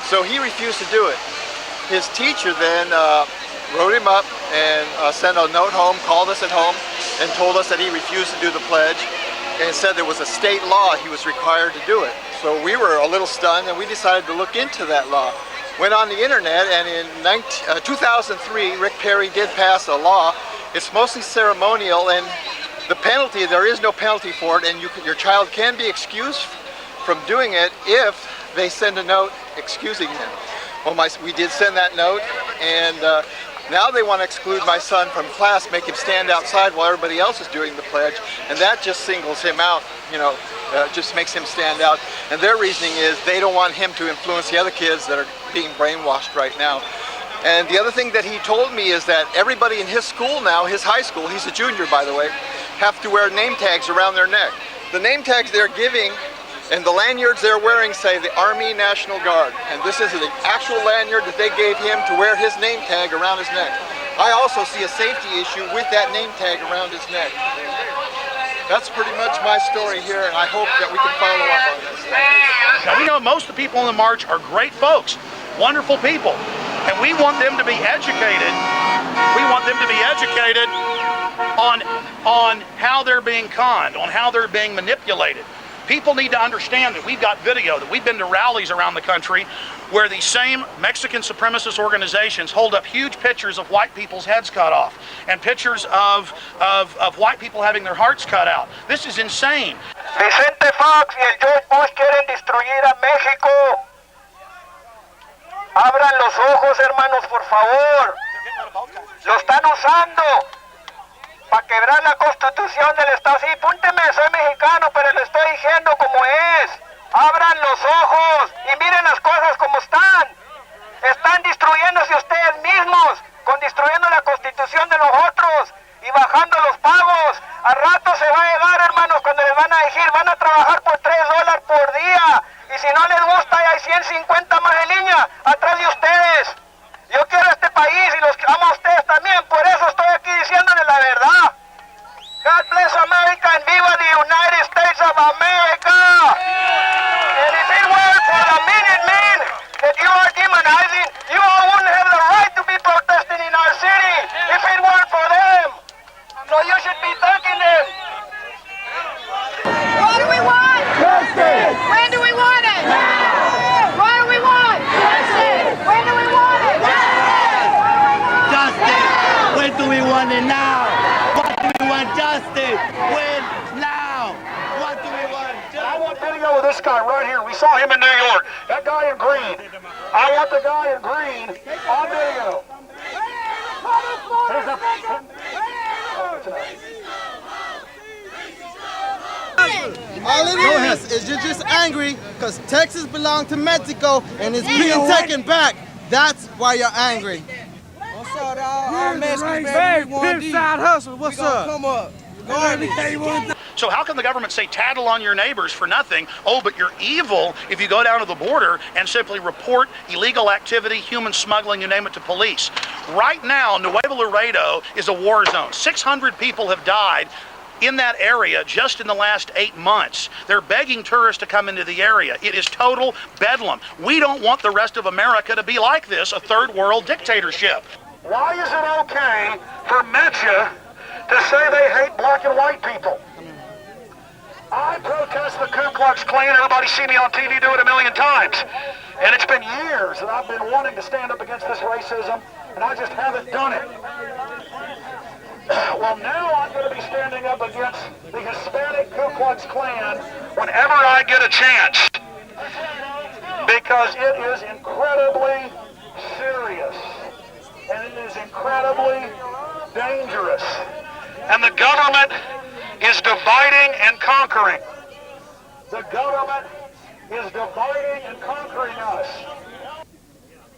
so he refused to do it. His teacher then wrote him up and sent a note home, called us at home, and told us that he refused to do the pledge, and said there was a state law he was required to do it. So we were a little stunned, and we decided to look into that law. Went on the internet, and in 2003, Rick Perry did pass a law. It's mostly ceremonial, and the penalty, there is no penalty for it, and your child can be excused from doing it if they send a note excusing him. Well, we did send that note, and now they want to exclude my son from class, make him stand outside while everybody else is doing the pledge, and that just singles him out, just makes him stand out. And their reasoning is they don't want him to influence the other kids that are being brainwashed right now. And the other thing that he told me is that everybody in his school now, his high school, he's a junior by the way, have to wear name tags around their neck. The name tags they're giving and the lanyards they're wearing say the Army National Guard. And this is the actual lanyard that they gave him to wear his name tag around his neck. I also see a safety issue with that name tag around his neck. That's pretty much my story here, and I hope that we can follow up on this. Now, we know most of the people in the march are great folks, wonderful people, and we want them to be educated. We want them to be educated on how they're being conned, on how they're being manipulated. People need to understand that we've got video, that we've been to rallies around the country where these same Mexican supremacist organizations hold up huge pictures of white people's heads cut off and pictures of white people having their hearts cut out. This is insane. Vicente Fox y el George Bush quieren destruir a México. Abran los ojos, hermanos, por favor. Lo están usando para quebrar la constitución del Estado. Sí, púnteme, soy mexicano, pero le estoy diciendo como es. Abran los ojos y miren las cosas como están. Están destruyéndose ustedes mismos, con destruyendo la constitución de los otros y bajando los pagos. A rato se va a llegar, hermanos, cuando les van a decir, van a trabajar por $3 por día. Y si no les gusta, hay 150 más en línea atrás de ustedes. Yo quiero este país y los amo a ustedes también, por eso estoy aquí diciéndoles la verdad. God bless America and viva the United States of America. And if it weren't for the Minutemen that you are demonizing, you all wouldn't have the right to be protesting in our city if it weren't for them. So you should be thanking them. What do we want? Justice. When do we want it? Now. What do we want? Justice. When do we want it? Now. Justice. When do we want it now? What do we want? Justice. When? Now. What do we want? Justice. I want video of this guy right here. We saw him in New York. That guy in green. I want the guy in green on video. All it is you're just angry because Texas belonged to Mexico and it's being taken back. That's why you're angry. What's up, all Mexicans, baby? We side hustle. What's up? Come up. So how can the government say tattle on your neighbors for nothing? Oh, but you're evil if you go down to the border and simply report illegal activity, human smuggling, you name it, to police. Right now, Nuevo Laredo is a war zone. 600 people have died in that area just in the last 8 months. They're begging tourists to come into the area. It is total bedlam. We don't want the rest of America to be like this, a third world dictatorship. Why is it okay for Mecha to say they hate black and white people? I protest the Ku Klux Klan. Everybody's seen me on TV do it a million times. And it's been years that I've been wanting to stand up against this racism, and I just haven't done it. Well, now I'm going to be standing up against the Hispanic Ku Klux Klan whenever I get a chance, because it is incredibly serious, and it is incredibly dangerous. And the government is dividing and conquering. The government is dividing and conquering us.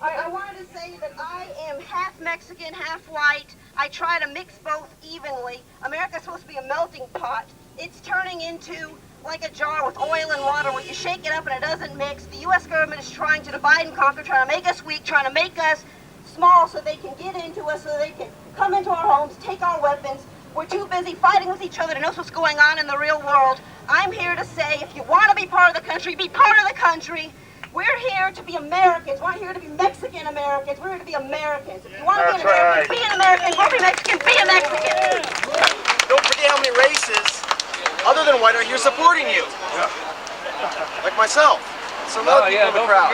I wanted to say that I am half Mexican, half white. I try to mix both evenly. America's supposed to be a melting pot. It's turning into like a jar with oil and water where you shake it up and it doesn't mix. The U.S. government is trying to divide and conquer, trying to make us weak, trying to make us small so they can get into us, so they can come into our homes, take our weapons. We're too busy fighting with each other to know what's going on in the real world. I'm here to say, if you want to be part of the country, be part of the country. We're here to be Americans. We're not here to be Mexican Americans. We're here to be Americans. If you want to be an American, be an American. If you want to be Mexican, be a Mexican. Don't forget how many races, other than white, are here supporting you. Like myself. Some other people in the crowd.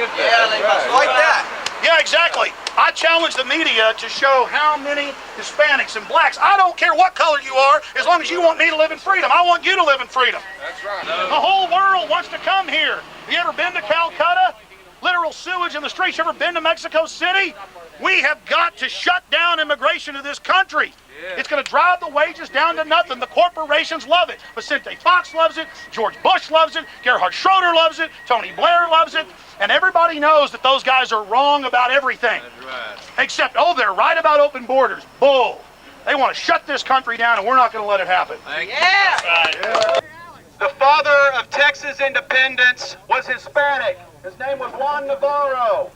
Like that. Yeah, exactly. I challenge the media to show how many Hispanics and blacks. I don't care what color you are, as long as you want me to live in freedom. I want you to live in freedom. That's right. The whole world wants to come here. Have you ever been to Calcutta? Literal sewage in the streets. You ever been to Mexico City? We have got to shut down immigration to this country. It's going to drive the wages down to nothing. The corporations love it. Vicente Fox loves it. George Bush loves it. Gerhard Schroeder loves it. Tony Blair loves it. And everybody knows that those guys are wrong about everything. That's right. Except, oh, they're right about open borders. Bull. They want to shut this country down, and we're not going to let it happen. Yeah. The father of Texas independence was Hispanic. His name was Juan Navarro.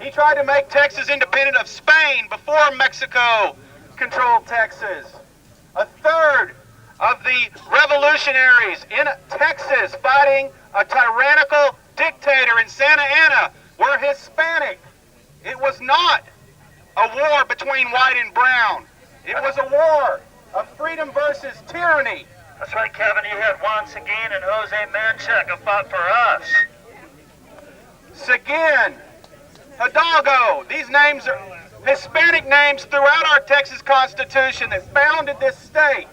He tried to make Texas independent of Spain before Mexico controlled Texas. A third of the revolutionaries in Texas fighting a tyrannical dictator in Santa Ana were Hispanic. It was not a war between white and brown. It was a war of freedom versus tyranny. That's right, Kevin. You had Juan Seguin and Jose Manchaca fought for us. Seguin, Hidalgo, these names are Hispanic names throughout our Texas Constitution that founded this state.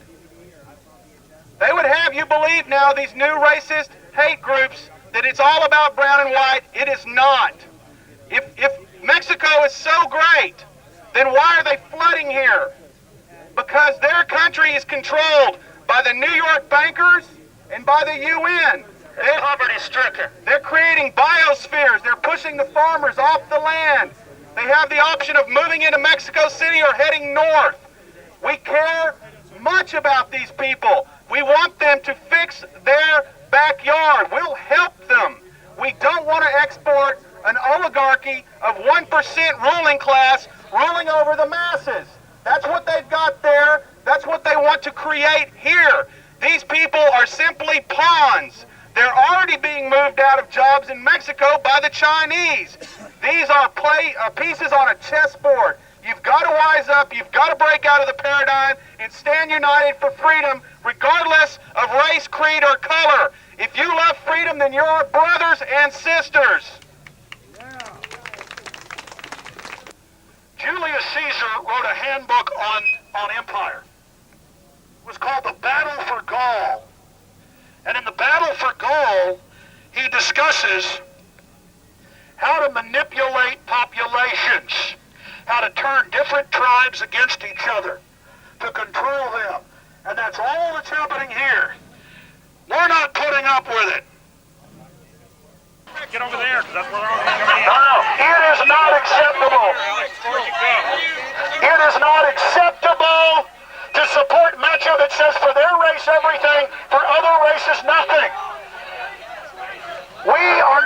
They would have you believe now, these new racist hate groups, that it's all about brown and white. It is not. If Mexico is so great, then why are they flooding here? Because their country is controlled by the New York bankers and by the UN. They're poverty-stricken. They're creating biospheres. They're pushing the farmers off the land. They have the option of moving into Mexico City or heading north. We care much about these people. We want them to fix their backyard. We'll help them. We don't want to export an oligarchy of 1% ruling class ruling over the masses. That's what they've got there. That's what they want to create here. These people are simply pawns. They're already being moved out of jobs in Mexico by the Chinese. These are pieces on a chessboard. You've got to wise up. You've got to break out of the paradigm and stand united for freedom, regardless of race, creed, or color. If you love freedom, then you're our brothers and sisters. Julius Caesar wrote a handbook on empire. It was called The Battle for Gaul. And in The Battle for Gaul, he discusses how to manipulate populations, how to turn different tribes against each other, to control them. And that's all that's happening here. We're not putting up with it. Get over there, because that's where they're all No, it is not acceptable. It is not acceptable to support Mecha that says for their race everything, for other races nothing.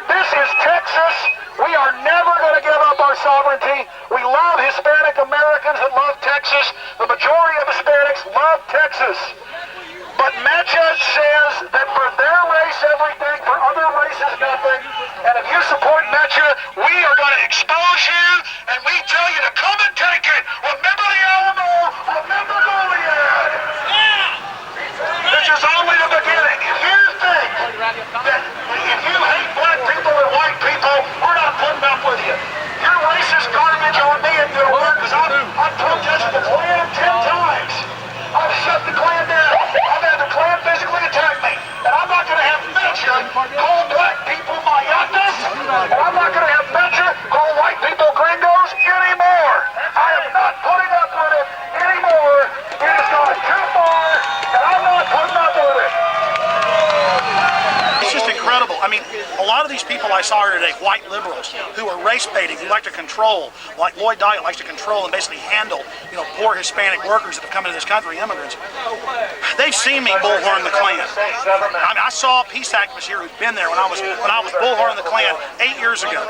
This is Texas. We are never going to give up our sovereignty. We love Hispanic Americans that love Texas. The majority of Hispanics love Texas. But Mecha says that for their race everything, for other races nothing. And if you support Mecha, we are going to expose you, and we tell you to come and take it. Remember the Alamo, remember Goliad. This is only the beginning. If you think that if you hate black people and white people, we're not putting up with you. Your racist garbage on me and your work, because I've protested the Klan 10 times. I've shut the Klan down. I've had the Klan physically attack me. And I'm not going to have Mecha call black people mayatas. And I'm not going to have Mecha call white people gringos anymore. I am not putting up with it anymore. It has gone too far, and I'm not putting up with it. It's just incredible. I mean, a lot of these people I saw here today, white liberals, who are race baiting, who like to control, like Lloyd Dyatt likes to control and basically handle, poor Hispanic workers that have come into this country, immigrants. They've seen me bullhorn the Klan. I mean, I saw peace activists here who've been there when I was bullhorning the Klan 8 years ago.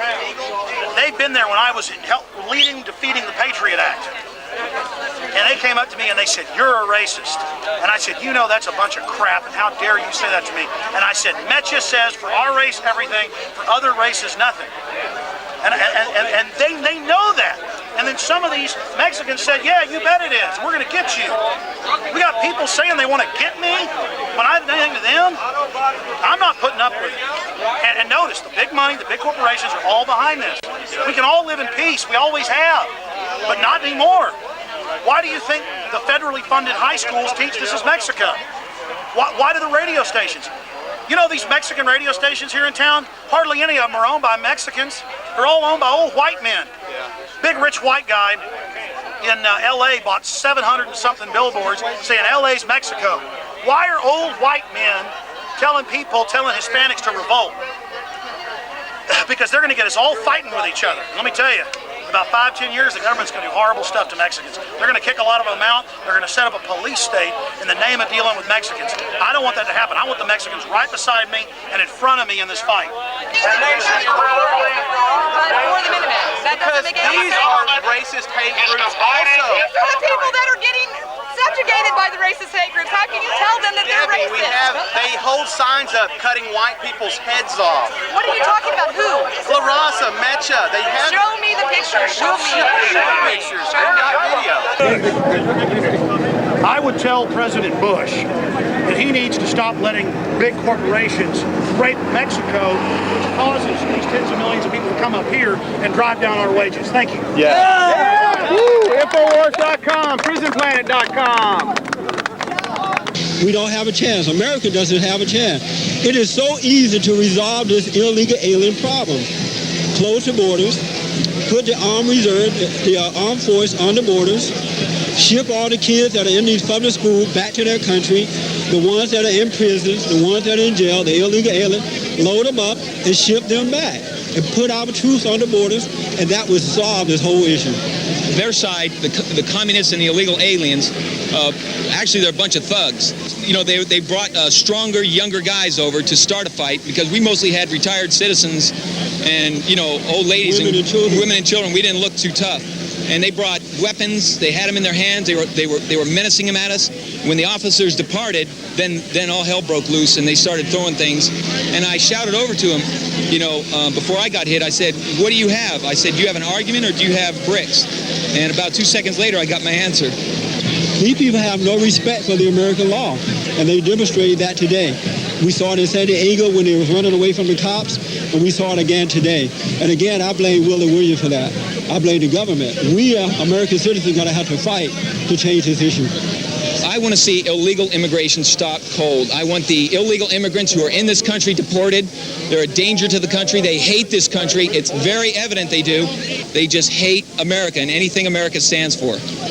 They've been there when I was defeating the Patriot Act. And they came up to me and they said, "You're a racist." And I said, "That's a bunch of crap, and how dare you say that to me?" And I said, "Mecha says for our race everything, for other races nothing." And they know that. And then some of these Mexicans said, "Yeah, you bet it is. We're going to get you." We got people saying they want to get me when I haven't done anything to them. I'm not putting up with it. And notice, the big money, the big corporations are all behind this. We can all live in peace. We always have. But not anymore. Why do you think the federally funded high schools teach this is Mexico? Why do the radio stations? These Mexican radio stations here in town, hardly any of them are owned by Mexicans. They're all owned by old white men. Big rich white guy in LA bought 700 and something billboards saying LA's Mexico. Why are old white men telling Hispanics to revolt? Because they're going to get us all fighting with each other. Let me tell you. About 5-10 years, the government's going to do horrible stuff to Mexicans. They're going to kick a lot of them out. They're going to set up a police state in the name of dealing with Mexicans. I don't want that to happen. I want the Mexicans right beside me and in front of me in this fight. Because these are racist hate groups also. These are the people that are getting subjugated by the racist hate groups. How can you tell them that they're racist? They hold signs up cutting white people's heads off. What are you talking about? Who? La Raza, Mecha. They have. Show me the pictures. Show me the pictures. They're not video. I would tell President Bush that he needs to stop letting big corporations rape Mexico, which causes these tens of millions of people to come up here and drive down our wages. Thank you. Yeah. Woo! Infowars.com, prisonplanet.com. We don't have a chance. America doesn't have a chance. It is so easy to resolve this illegal alien problem. Close the borders, put the armed reserve, the armed force on the borders, ship all the kids that are in these public schools back to their country, the ones that are in prisons, the ones that are in jail, the illegal aliens, load them up and ship them back. And put our troops on the borders, and that would solve this whole issue. Their side, the communists and the illegal aliens, actually they're a bunch of thugs. You know, they brought stronger, younger guys over to start a fight because we mostly had retired citizens and, you know, old ladies women and children. We didn't look too tough. And they brought weapons. They had them in their hands. They were menacing them at us. When the officers departed, then all hell broke loose and they started throwing things. And I shouted over to them, you know, before I got hit, I said, "What do you have?" I said, "Do you have an argument or do you have bricks?" And about 2 seconds later, I got my answer. These people have no respect for the American law, and they demonstrated that today. We saw it in San Diego when they was running away from the cops, and we saw it again today. And again, I blame Willie Williams for that. I blame the government. We, American citizens, are going to have to fight to change this issue. I want to see illegal immigration stop cold. I want the illegal immigrants who are in this country deported. They're a danger to the country. They hate this country. It's very evident they do. They just hate America and anything America stands for. Stop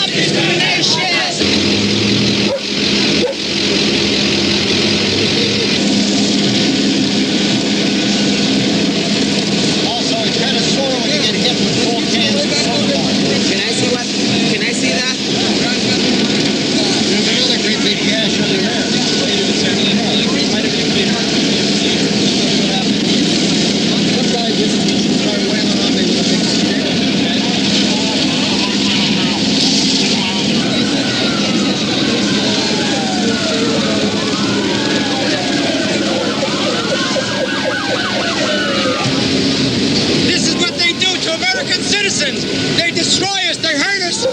discrimination! They destroy us, they hurt us.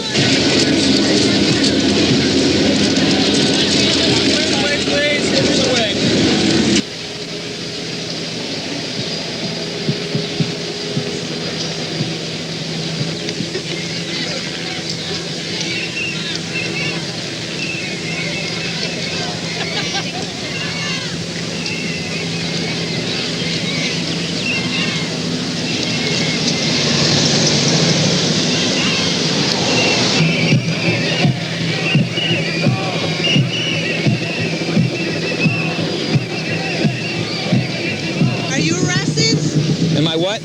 Am I what?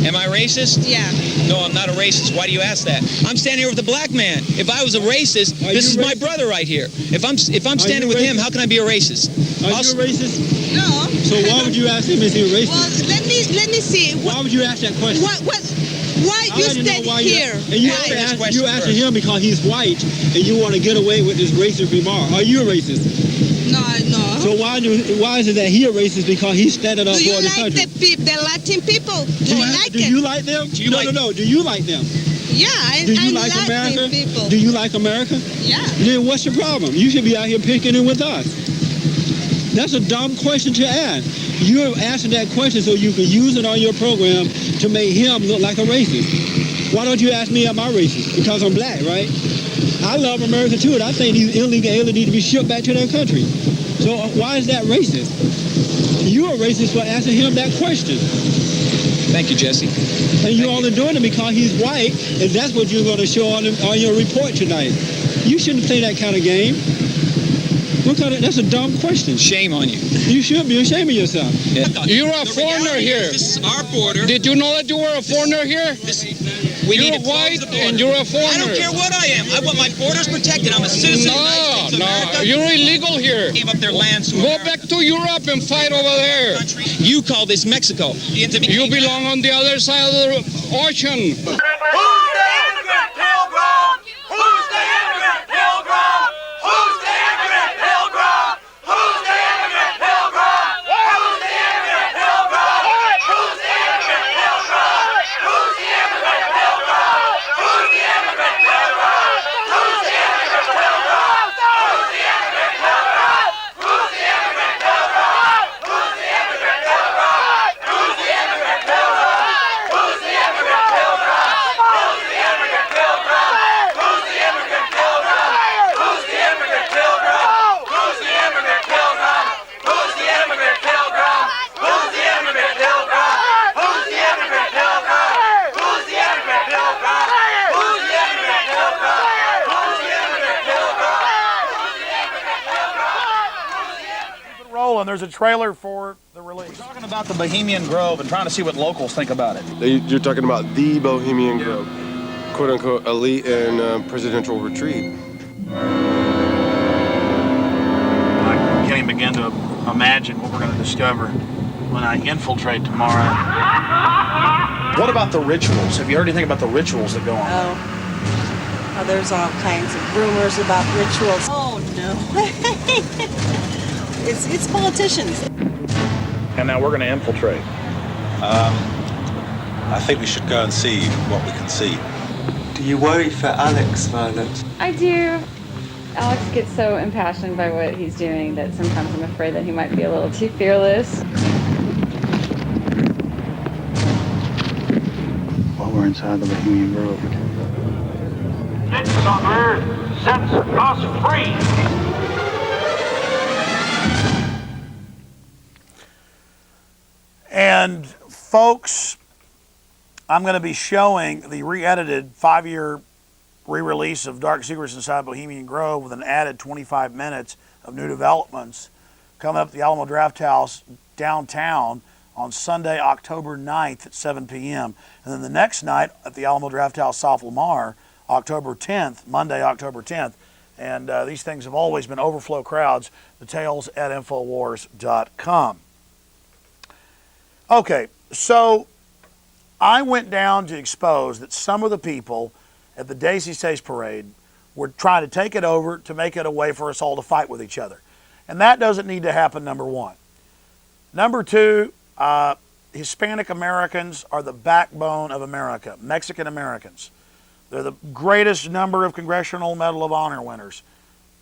Am I racist? Yeah. No, I'm not a racist. Why do you ask that? I'm standing here with a black man. If I was a racist, this is my brother right here. If I'm standing with him, how can I be a racist? Are you a racist? No. So why would you ask him if he's a racist? Well, let me see. Why would you ask that question? Why you stand here? And you asking him because he's white and you want to get away with this racist remark. Are you a racist? No. So why is it that he a racist because he's standing up for the country? Do you like the Latin people? Do you like them? Do you like them? No. Do you like them? Yeah, Do you like America? People. Do you like America? Yeah. Then what's your problem? You should be out here picking it with us. That's a dumb question to ask. You're asking that question so you can use it on your program to make him look like a racist. Why don't you ask me am I racist? Because I'm black, right? I love America too, and I think these illegal aliens need to be shipped back to their country. So why is that racist? You're a racist for asking him that question. Thank you, Jesse. And you're only doing it because he's white, and that's what you're going to show on your report tonight. You shouldn't play that kind of game. That's a dumb question. Shame on you. You should be ashamed of yourself. Yeah. You're a foreigner here. This is our border. Did you know that you were a foreigner here? You're white and you're a foreigner. I don't care what I am. I want my borders protected. I'm a citizen of the United States of America. You're illegal here. Gave up their lands to Go back to Europe and fight over there. You call this Mexico. You belong on the other side of the ocean. Who's the immigrant pilgrim? Who's the immigrant pilgrim? Who's the immigrant pilgrim? Who's the immigrant pilgrim? Who's the immigrant pilgrim? Who's the immigrant pilgrim? Who's the immigrant pilgrim? Who's the immigrant pilgrim? Who's the immigrant pilgrim? rolling. There's a trailer for the release. We're talking about the Bohemian Grove and trying to see what locals think about it. You're talking about the Bohemian Grove, quote-unquote elite and presidential retreat. I can't even begin to imagine what we're going to discover when I infiltrate tomorrow. What about the rituals? Have you heard anything about the rituals that go on? Oh, there's all kinds of rumors about rituals. Oh no. it's politicians. And now we're going to infiltrate. I think we should go and see what we can see. Do you worry for Alex, Violet? I do. Alex gets so impassioned by what he's doing that sometimes I'm afraid that he might be a little too fearless. While we're inside the Bohemian Grove. Citizens on Earth, sets us free. And folks, I'm going to be showing the re-edited 5-year re-release of Dark Secrets Inside Bohemian Grove with an added 25 minutes of new developments coming up at the Alamo Drafthouse downtown on Sunday, October 9th at 7 p.m. And then the next night at the Alamo Drafthouse South Lamar, October 10th, Monday, October 10th. And these things have always been overflow crowds. Details at Infowars.com. Okay, so I went down to expose that some of the people at the Daisy Stays Parade were trying to take it over to make it a way for us all to fight with each other. And that doesn't need to happen, number one. Number two, Hispanic Americans are the backbone of America, Mexican Americans. They're the greatest number of Congressional Medal of Honor winners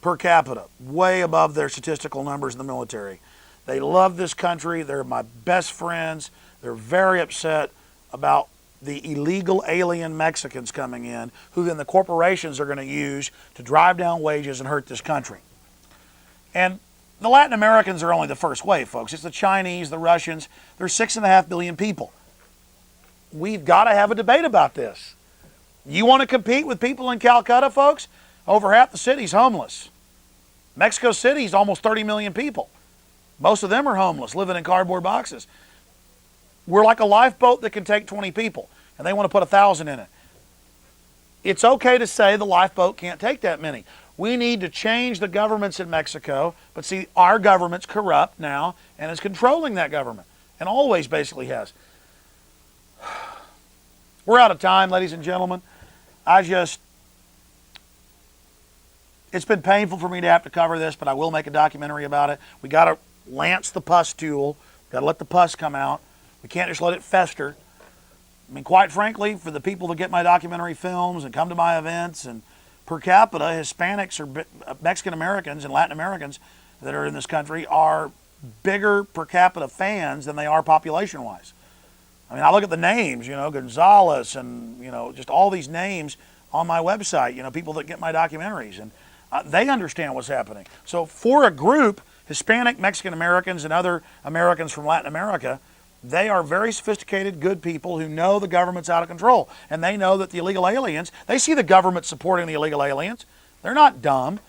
per capita, way above their statistical numbers in the military. They love this country. They're my best friends. They're very upset about the illegal alien Mexicans coming in, who then the corporations are going to use to drive down wages and hurt this country. And the Latin Americans are only the first wave, folks. It's the Chinese, the Russians. There's 6.5 billion people. We've got to have a debate about this. You want to compete with people in Calcutta, folks? Over half the city's homeless. Mexico City's almost 30 million people. Most of them are homeless, living in cardboard boxes. We're like a lifeboat that can take 20 people, and they want to put 1,000 in it. It's okay to say the lifeboat can't take that many. We need to change the governments in Mexico, but see, our government's corrupt now and is controlling that government, and always basically has. We're out of time, ladies and gentlemen. It's been painful for me to have to cover this, but I will make a documentary about it. We got to lance the pustule. Got to let the pus come out. We can't just let it fester. I mean, quite frankly, for the people that get my documentary films and come to my events, and per capita, Hispanics or Mexican Americans and Latin Americans that are in this country are bigger per capita fans than they are population-wise. I mean, I look at the names, Gonzales and, just all these names on my website, people that get my documentaries, and they understand what's happening. So for a group, Hispanic, Mexican Americans, and other Americans from Latin America, they are very sophisticated, good people who know the government's out of control. And they know that the illegal aliens, they see the government supporting the illegal aliens. They're not dumb.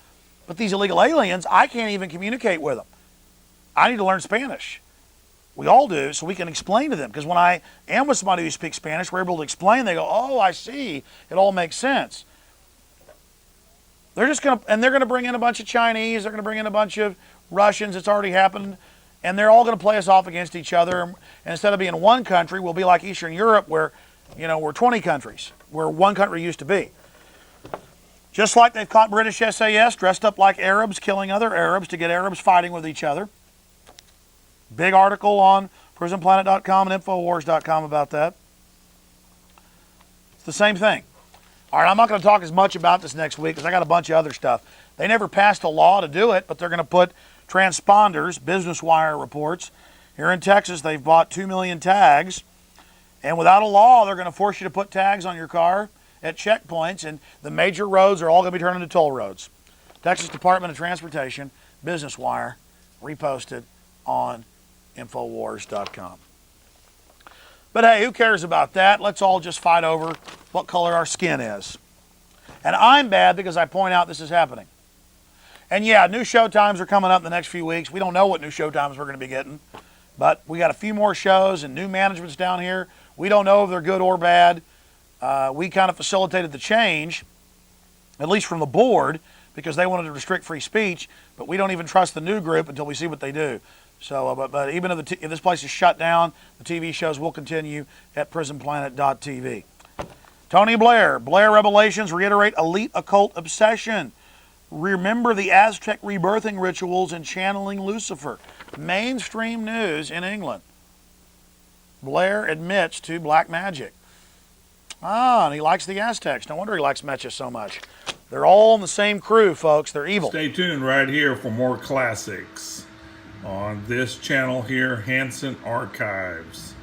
But these illegal aliens, I can't even communicate with them. I need to learn Spanish. We all do, so we can explain to them. Because when I am with somebody who speaks Spanish, we're able to explain. They go, oh, I see. It all makes sense. They're going to bring in a bunch of Chinese. They're going to bring in a bunch of Russians. It's already happened. And they're all going to play us off against each other. And instead of being one country, we'll be like Eastern Europe where, we're 20 countries, where one country used to be. Just like they've caught British SAS dressed up like Arabs, killing other Arabs to get Arabs fighting with each other. Big article on prisonplanet.com and Infowars.com about that. It's the same thing. All right, I'm not going to talk as much about this next week because I got a bunch of other stuff. They never passed a law to do it, but they're going to put transponders, Business Wire reports. Here in Texas, they've bought 2 million tags. And without a law, they're going to force you to put tags on your car at checkpoints. And the major roads are all going to be turned into toll roads. Texas Department of Transportation, Business Wire, reposted on Infowars.com. But hey, who cares about that? Let's all just fight over what color our skin is. And I'm bad because I point out this is happening. And yeah, new show times are coming up in the next few weeks. We don't know what new show times we're going to be getting, but we got a few more shows and new managements down here. We don't know if they're good or bad. We kind of facilitated the change, at least from the board, because they wanted to restrict free speech, but we don't even trust the new group until we see what they do. So, but even if this place is shut down, the TV shows will continue at prisonplanet.tv. Tony Blair, Blair Revelations reiterate elite occult obsession. Remember the Aztec rebirthing rituals and channeling Lucifer. Mainstream news in England. Blair admits to black magic. And he likes the Aztecs. No wonder he likes Mecha so much. They're all in the same crew, folks. They're evil. Stay tuned right here for more classics on this channel here, Hanson Archives.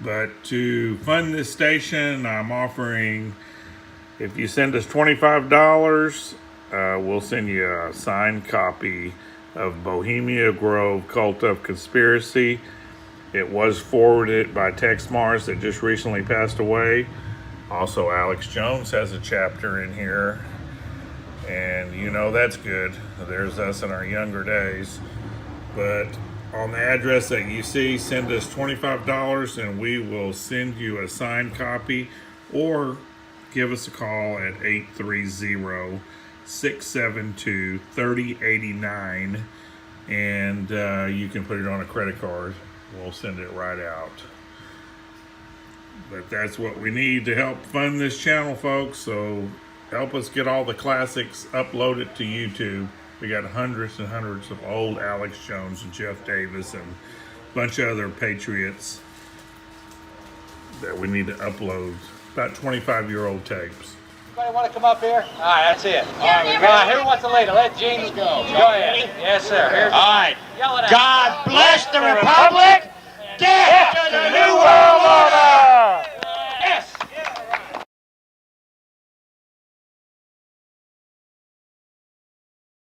But to fund this station, I'm offering, if you send us $25, we'll send you a signed copy of Bohemian Grove, Cult of Conspiracy. It was forwarded by Tex Mars that just recently passed away. Also, Alex Jones has a chapter in here. And you know that's good. There's us in our younger days. But on the address that you see, send us $25 and we will send you a signed copy, or give us a call at 830-672-3089 and you can put it on a credit card. We'll send it right out. But that's what we need to help fund this channel, folks. So help us get all the classics uploaded to YouTube. We got hundreds and hundreds of old Alex Jones and Jeff Davis and a bunch of other patriots that we need to upload. About 25-year-old tapes. Anybody want to come up here? All right, that's it. All right, who wants to lead it? Let Jeannie go. Go ahead. Yes, sir. All right. God bless the Republic.